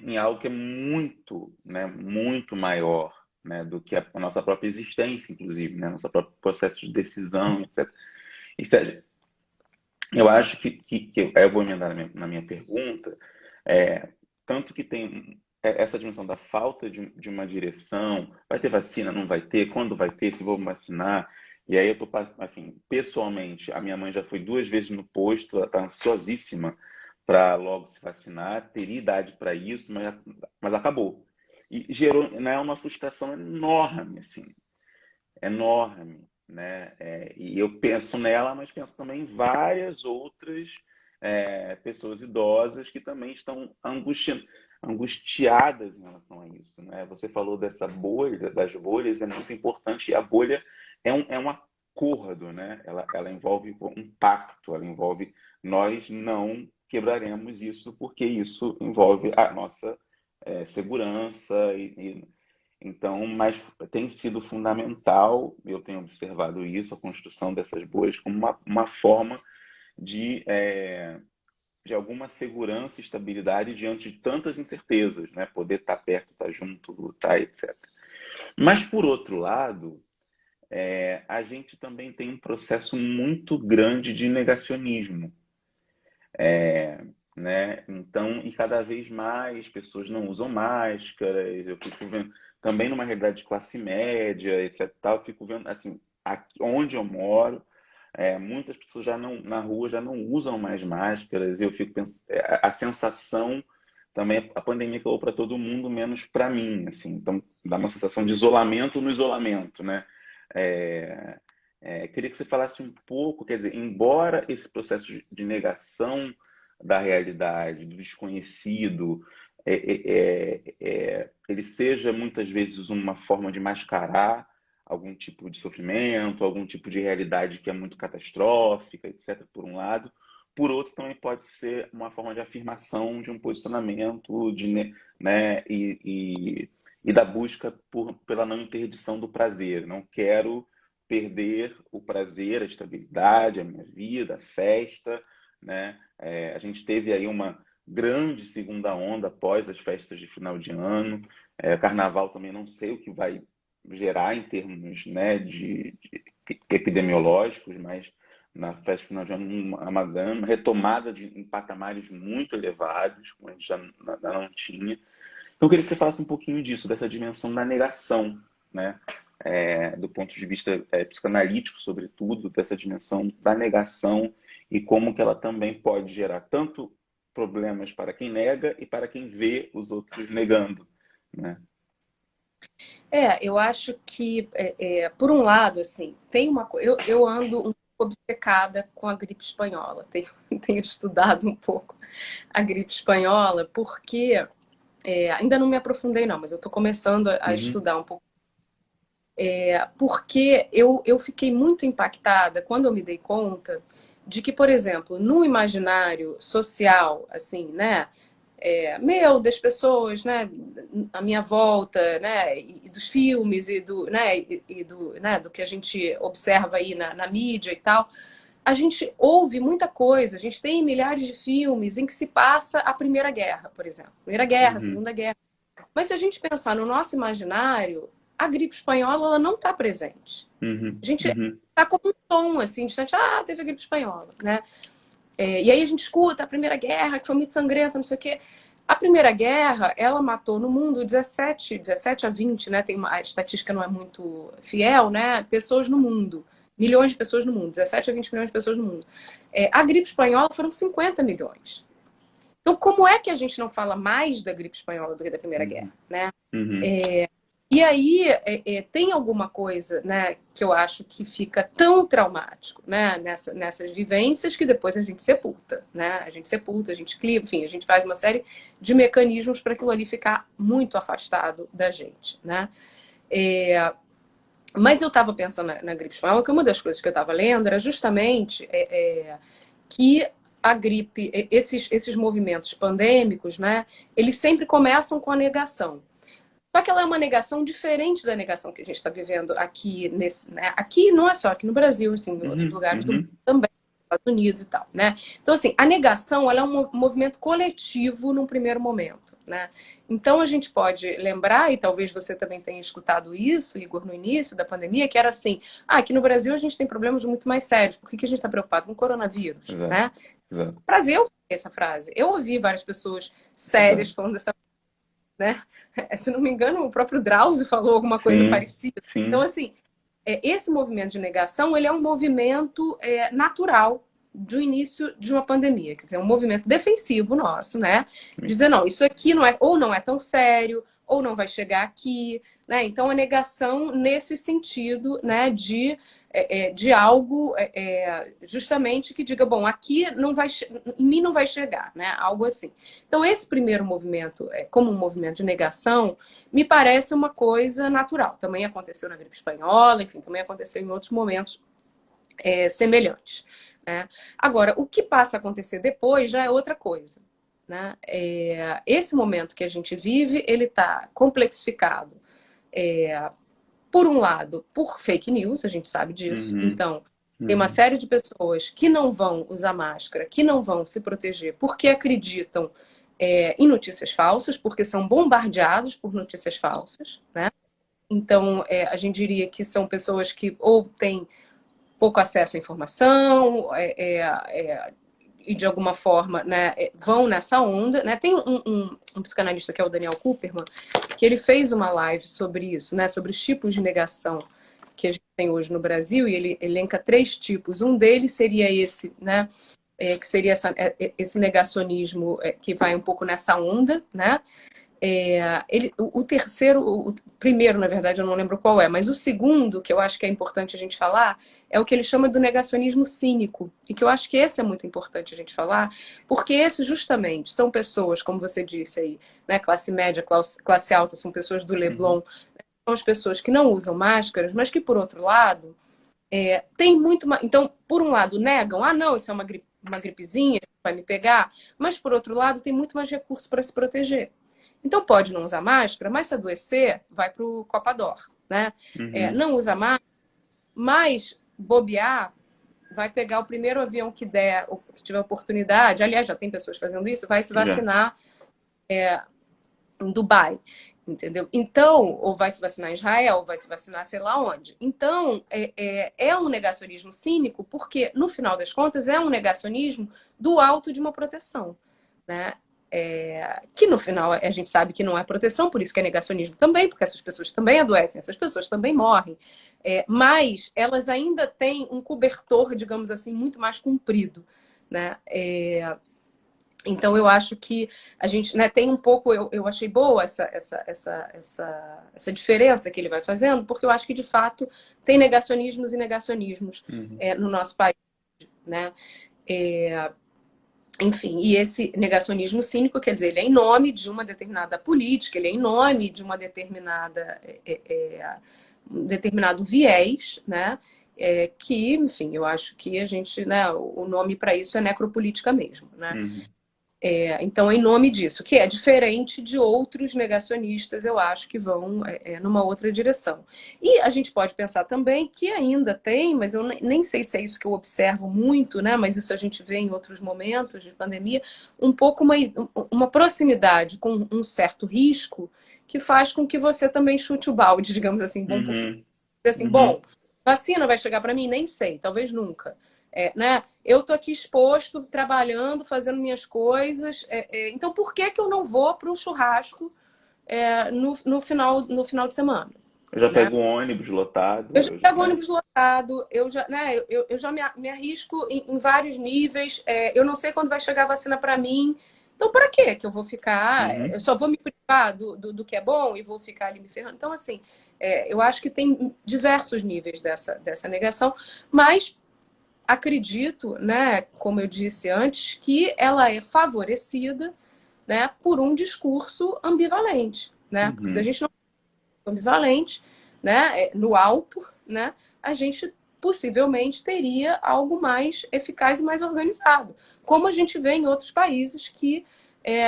em algo que é muito, né, muito maior, né, do que a nossa própria existência, inclusive, né, nosso próprio processo de decisão, etc. Isso eu acho que aí eu vou emendar na minha pergunta, tanto que tem essa dimensão da falta de uma direção, vai ter vacina, não vai ter, quando vai ter, se vou vacinar, e aí eu tô, assim, pessoalmente, a minha mãe já foi 2 vezes no posto, ela tá ansiosíssima para logo se vacinar, teria idade para isso, mas acabou. E gerou, né, uma frustração enorme, assim, enorme, né? E eu penso nela, mas penso também em várias outras pessoas idosas que também estão angustiadas em relação a isso, né? Você falou dessa bolha, das bolhas, é muito importante, e a bolha é um acordo, né? Ela envolve um pacto, ela envolve nós não quebraremos isso porque isso envolve a nossa segurança então, mas tem sido fundamental, eu tenho observado isso, a construção dessas bolhas como uma forma de alguma segurança e estabilidade diante de tantas incertezas, né? Poder estar perto, estar junto, lutar, etc. Mas, por outro lado, a gente também tem um processo muito grande de negacionismo, né? Então, e cada vez mais pessoas não usam máscaras. Eu fico vendo também numa realidade de classe média, etc. Tal, eu fico vendo assim, aqui onde eu moro, muitas pessoas já não na rua já não usam mais máscaras. Eu fico pensando, a sensação também a pandemia acabou para todo mundo menos para mim, assim. Então dá uma sensação de isolamento no isolamento, né? É, queria que você falasse um pouco, quer dizer, embora esse processo de negação da realidade, do desconhecido, ele seja muitas vezes uma forma de mascarar algum tipo de sofrimento, algum tipo de realidade que é muito catastrófica, etc., por um lado. Por outro, também pode ser uma forma de afirmação de um posicionamento, né, e da busca pela não interdição do prazer. Não quero perder o prazer, a estabilidade, a minha vida, a festa, né? A gente teve aí uma grande segunda onda após as festas de final de ano. Carnaval também não sei o que vai gerar em termos, né, de epidemiológicos, mas na festa de final de ano uma retomada em patamares muito elevados, como a gente já não tinha. Então, eu queria que você falasse um pouquinho disso, dessa dimensão da negação, né? Do ponto de vista psicanalítico, sobretudo, dessa dimensão da negação e como que ela também pode gerar tanto problemas para quem nega e para quem vê os outros negando, né? Eu acho que, por um lado, assim, tem uma coisa. Eu ando um pouco obcecada com a gripe espanhola. Tenho estudado um pouco a gripe espanhola, porque ainda não me aprofundei, não, mas eu estou começando a Uhum, estudar um pouco. Porque eu fiquei muito impactada quando eu me dei conta de que, por exemplo, no imaginário social, assim, né? Das pessoas, né, à minha volta, né, e dos filmes e do, né, do que a gente observa aí na mídia e tal, a gente ouve muita coisa, a gente tem milhares de filmes em que se passa a Primeira Guerra, por exemplo. Primeira Guerra, uhum, Segunda Guerra. Mas se a gente pensar no nosso imaginário, a gripe espanhola ela não está presente. uhum, A gente uhum, está com um tom assim, distante, teve a gripe espanhola, né? E aí a gente escuta a Primeira Guerra, que foi muito sangrenta, não sei o quê. A Primeira Guerra, ela matou no mundo 17 a 20, né? A estatística não é muito fiel, né? Pessoas no mundo. Milhões de pessoas no mundo. 17 a 20 milhões de pessoas no mundo. A gripe espanhola foram 50 milhões. Então, como é que a gente não fala mais da gripe espanhola do que da Primeira Guerra, uhum, né? uhum, E aí tem alguma coisa, né, que eu acho que fica tão traumático, né, nessas vivências que depois a gente sepulta, né? A gente sepulta, a gente cliva, enfim, a gente faz uma série de mecanismos para aquilo ali ficar muito afastado da gente, né? Mas eu estava pensando na gripe espanhola, que uma das coisas que eu estava lendo era justamente que a gripe, esses movimentos pandêmicos, né, eles sempre começam com a negação. Só que ela é uma negação diferente da negação que a gente está vivendo aqui né? Aqui não é só aqui no Brasil, assim, em outros uhum, lugares do mundo uhum. também, Estados Unidos e tal, né? Então, assim, a negação ela é um movimento coletivo num primeiro momento, né? Então a gente pode lembrar, e talvez você também tenha escutado isso, Igor, no início da pandemia, que era assim, aqui no Brasil a gente tem problemas muito mais sérios, por que a gente está preocupado com o coronavírus, Exato, né? exato, Brasil essa frase. Eu ouvi várias pessoas sérias exato. falando dessa, né? Se não me engano, o próprio Drauzio falou alguma coisa Sim, parecida. Então, sim. assim, esse movimento de negação, ele é um movimento natural do início de uma pandemia, quer dizer, um movimento defensivo nosso, né? Dizer, não, isso aqui não é, ou não é tão sério, ou não vai chegar aqui, né? Então, a negação nesse sentido, né, de algo justamente que diga, bom, aqui não vai, em mim não vai chegar, né? Algo assim. Então, esse primeiro movimento, como um movimento de negação, me parece uma coisa natural. Também aconteceu na gripe espanhola, enfim, também aconteceu em outros momentos semelhantes. Né? Agora, o que passa a acontecer depois já é outra coisa. Né? Esse momento que a gente vive, ele está complexificado. Por um lado, por fake news, a gente sabe disso. Uhum, Então, tem uma uhum, série de pessoas que não vão usar máscara, que não vão se proteger porque acreditam em notícias falsas, porque são bombardeados por notícias falsas, né? Então, a gente diria que são pessoas que ou têm pouco acesso à informação, e de alguma forma, né, vão nessa onda, né? Tem um psicanalista que é o Daniel Kuperman, que ele fez uma live sobre isso, né, sobre os tipos de negação que a gente tem hoje no Brasil, e ele elenca 3 tipos. Um deles seria esse, né, que seria esse negacionismo que vai um pouco nessa onda, né? O terceiro, o primeiro, na verdade, eu não lembro qual é, mas o segundo, que eu acho que é importante a gente falar, é o que ele chama do negacionismo cínico. E que eu acho que esse é muito importante a gente falar, porque esse justamente são pessoas, como você disse aí, né, classe média, classe alta, são pessoas do Uhum. Leblon, são as pessoas que não usam máscaras, mas que, por outro lado, tem muito. Então, por um lado, negam, ah, não, isso é uma gripezinha, isso vai me pegar, mas, por outro lado, tem muito mais recurso para se proteger. Então pode não usar máscara, mas se adoecer, vai para o Copador, né? Uhum. Não usa máscara, mas bobear, vai pegar o primeiro avião que der, que tiver oportunidade. Aliás, já tem pessoas fazendo isso, vai se Já. vacinar em Dubai, entendeu? Então, ou vai se vacinar em Israel, ou vai se vacinar sei lá onde. Então, é um negacionismo cínico, porque, no final das contas, é um negacionismo do alto de uma proteção, né? Que no final a gente sabe que não é proteção, por isso que é negacionismo também, porque essas pessoas também adoecem, essas pessoas também morrem. Mas elas ainda têm um cobertor, digamos assim, muito mais comprido, né? Então eu acho que a gente, né, tem um pouco, eu achei boa essa diferença que ele vai fazendo, porque eu acho que de fato tem negacionismos e negacionismos Uhum. no nosso país, né? É, enfim, e esse negacionismo cínico, quer dizer, ele é em nome de uma determinada política, ele é em nome de uma um determinado viés, né? Que, enfim, eu acho que a gente, né, o nome para isso é necropolítica mesmo, né? Uhum. Então, em nome disso, que é diferente de outros negacionistas, eu acho que vão numa outra direção. E a gente pode pensar também que ainda tem, mas eu nem sei se é isso que eu observo muito, né? Mas isso a gente vê em outros momentos de pandemia, um pouco uma proximidade com um certo risco que faz com que você também chute o balde, digamos assim, bom português. Uhum. Assim, Uhum. bom, vacina vai chegar para mim? Nem sei, talvez nunca. Né? Eu tô aqui exposto, trabalhando, fazendo minhas coisas. Então, por que que eu não vou para um churrasco no final de semana? Eu já Né? pego um ônibus Eu lotado, já eu já, pego né? ônibus lotado, eu já me arrisco em vários níveis. Eu não sei quando vai chegar a vacina para mim. Então, para quê que eu vou ficar? Uhum. Eu só vou me privar do que é bom e vou ficar ali me ferrando. Então, assim, eu acho que tem diversos níveis dessa negação, mas acredito, né, como eu disse antes, que ela é favorecida, né, por um discurso ambivalente, né? Porque se a Uhum. gente não é ambivalente, né, no alto, né, a gente possivelmente teria algo mais eficaz e mais organizado, como a gente vê em outros países que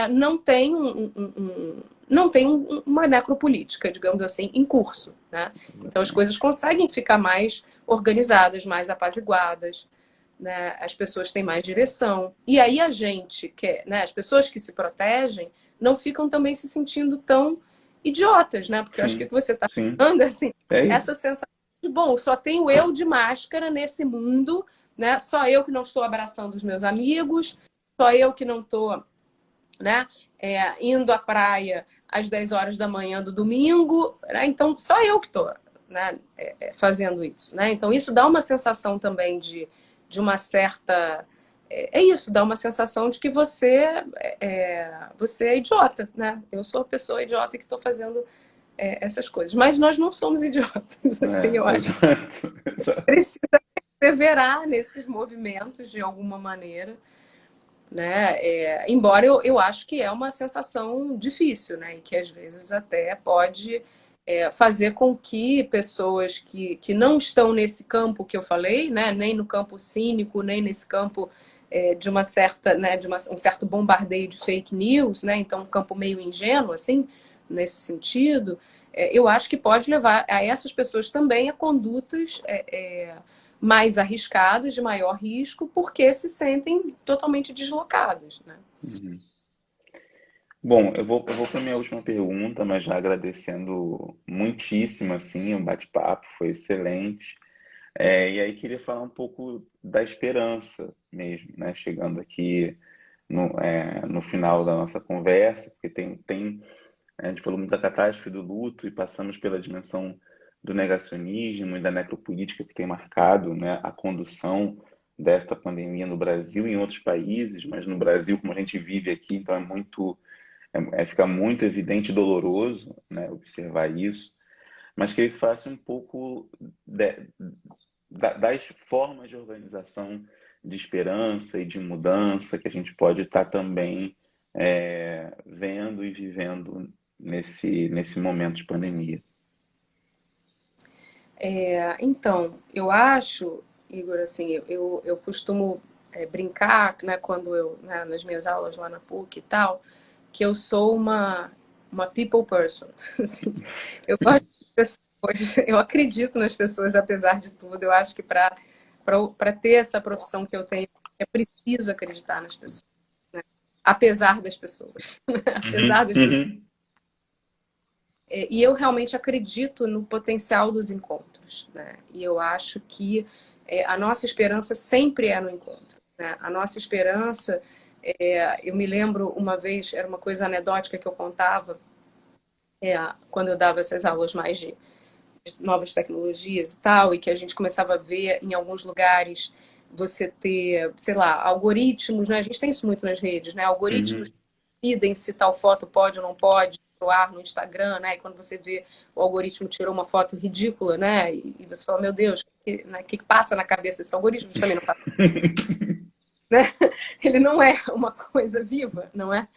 não tem não tem uma necropolítica, digamos assim, em curso, né? Então as coisas Exatamente. conseguem ficar mais organizadas, mais apaziguadas, né? As pessoas têm mais direção. E aí a gente, né, as pessoas que se protegem, não ficam também se sentindo tão idiotas, né? Porque eu acho que o Sim, que você está sim. falando é assim, É essa isso. sensação de, bom, só tenho eu de máscara nesse mundo, né? Só eu que não estou abraçando os meus amigos, só eu que não estou, né, indo à praia às 10 horas da manhã do domingo, né? Então só eu que estou, né, fazendo isso, né? Então isso dá uma sensação também de uma certa isso, dá uma sensação de que você é idiota, né? Eu sou a pessoa idiota que estou fazendo essas coisas. Mas nós não somos idiotas, assim, eu acho. Exato, exato. Precisa perseverar nesses movimentos de alguma maneira, né? Embora eu acho que é uma sensação difícil, né? E que às vezes até pode fazer com que pessoas que não estão nesse campo que eu falei, né? Nem no campo cínico, nem nesse campo de uma certa, né? Um certo bombardeio de fake news, né? Então um campo meio ingênuo, assim, nesse sentido, eu acho que pode levar a essas pessoas também a condutas mais arriscadas, de maior risco, porque se sentem totalmente deslocadas, né? Uhum. Bom, eu vou para minha última pergunta, mas já agradecendo muitíssimo, assim, o bate-papo, foi excelente. E aí queria falar um pouco da esperança mesmo, né? Chegando aqui no final da nossa conversa, porque a gente falou muito da catástrofe do luto e passamos pela dimensão do negacionismo e da necropolítica que tem marcado, né, a condução desta pandemia no Brasil e em outros países, mas no Brasil, como a gente vive aqui, então é muito fica muito evidente e doloroso, né, observar isso, mas que eles façam um pouco das formas de organização de esperança e de mudança que a gente pode estar também vendo e vivendo nesse momento de pandemia. Então, eu acho, Igor, assim, eu costumo brincar, né, quando né, nas minhas aulas lá na PUC e tal, que eu sou uma people person. Assim, eu gosto de pessoas, eu acredito nas pessoas apesar de tudo. Eu acho que para ter essa profissão que eu tenho, é preciso acreditar nas pessoas, né? Apesar das pessoas. Apesar das pessoas. Uhum. E eu realmente acredito no potencial dos encontros, né? E eu acho que a nossa esperança sempre é no encontro, né? A nossa esperança, eu me lembro uma vez, era uma coisa anedótica que eu contava, quando eu dava essas aulas mais de novas tecnologias e tal, e que a gente começava a ver em alguns lugares você ter, sei lá, algoritmos, né? A gente tem isso muito nas redes, né? Algoritmos Uhum. decidem se tal foto pode ou não pode pro ar no Instagram, né? E quando você vê o algoritmo tirou uma foto ridícula, né? E você fala, meu Deus, que passa na cabeça desse algoritmo? Isso também não tá, né? Ele não é uma coisa viva, não é?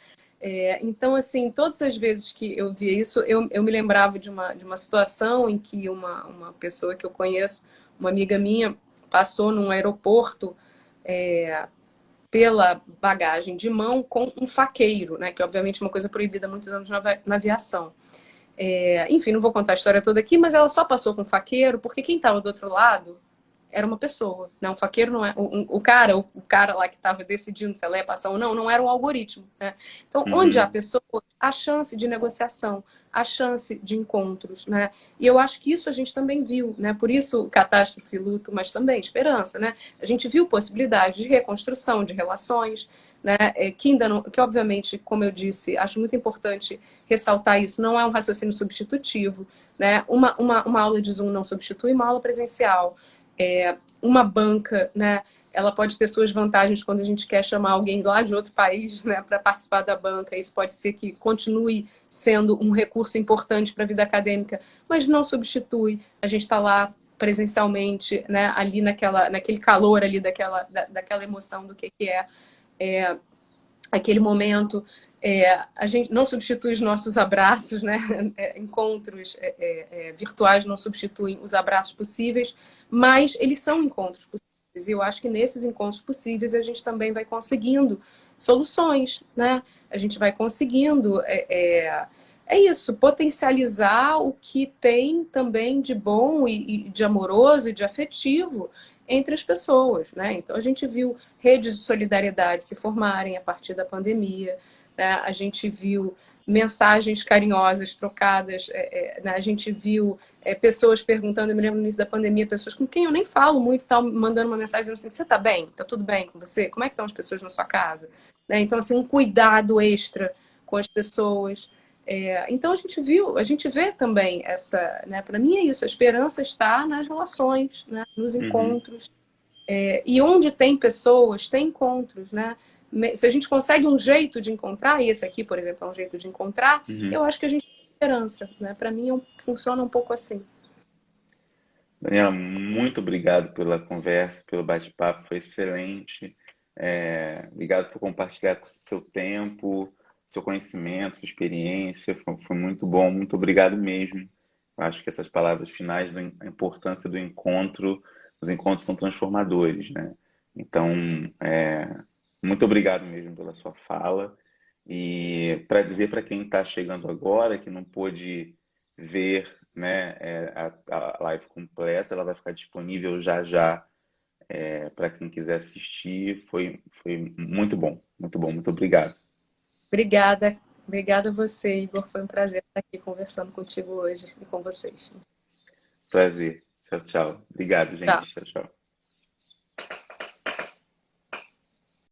Então, assim, todas as vezes que eu via isso, eu me lembrava de uma situação em que uma pessoa que eu conheço, uma amiga minha, passou num aeroporto pela bagagem de mão com um faqueiro, né? Que obviamente é uma coisa proibida há muitos anos na aviação. Enfim, não vou contar a história toda aqui, mas ela só passou com o faqueiro porque quem estava do outro lado era uma pessoa, né? Um faqueiro não é o cara lá que estava decidindo se ela ia passar ou não, não era um algoritmo, né? Então, onde há Uhum. pessoa, há chance de negociação, há chance de encontros, né? E eu acho que isso a gente também viu, né? Por isso catástrofe, luto, mas também esperança, né? A gente viu possibilidades de reconstrução de relações, né? Que ainda não, que obviamente, como eu disse, acho muito importante ressaltar isso, não é um raciocínio substitutivo, né? Uma aula de Zoom não substitui uma aula presencial. Uma banca, né? Ela pode ter suas vantagens quando a gente quer chamar alguém lá de outro país, né, para participar da banca. Isso pode ser que continue sendo um recurso importante para a vida acadêmica, mas não substitui. A gente está lá presencialmente, né, ali naquele calor ali daquela emoção do que é aquele momento. A gente não substitui os nossos abraços, né? Encontros virtuais não substituem os abraços possíveis, mas eles são encontros possíveis. E eu acho que nesses encontros possíveis a gente também vai conseguindo soluções, né? A gente vai conseguindo isso, potencializar o que tem também de bom e de amoroso e de afetivo entre as pessoas, né? Então a gente viu redes de solidariedade se formarem a partir da pandemia, né? A gente viu mensagens carinhosas trocadas, né? A gente viu pessoas perguntando, eu me lembro no início da pandemia, pessoas com quem eu nem falo muito, tal, mandando uma mensagem dizendo assim, você tá bem? Tá tudo bem com você? Como é que estão as pessoas na sua casa? Né? Então, assim, um cuidado extra com as pessoas. Então a gente vê também essa, né? Para mim é isso, a esperança está nas relações, né? Nos Uhum. encontros. E onde tem pessoas, tem encontros, né? Se a gente consegue um jeito de encontrar, e esse aqui, por exemplo, é um jeito de encontrar, eu Uhum. acho que a gente tem esperança, né? Para mim funciona um pouco assim. Daniela, muito obrigado pela conversa, pelo bate-papo, foi excelente. Obrigado por compartilhar com o seu tempo, seu conhecimento, sua experiência, foi muito bom, muito obrigado mesmo. Acho que essas palavras finais da importância do encontro, os encontros são transformadores, né? Então, muito obrigado mesmo pela sua fala. E para dizer para quem está chegando agora, que não pôde ver, né, a live completa, ela vai ficar disponível já já para quem quiser assistir. Foi muito bom, muito bom, muito obrigado. Obrigada, obrigada a você, Igor. Foi um prazer estar aqui conversando contigo hoje e com vocês. Prazer. Tchau, tchau. Obrigado, Tchau. gente. Tchau, tchau.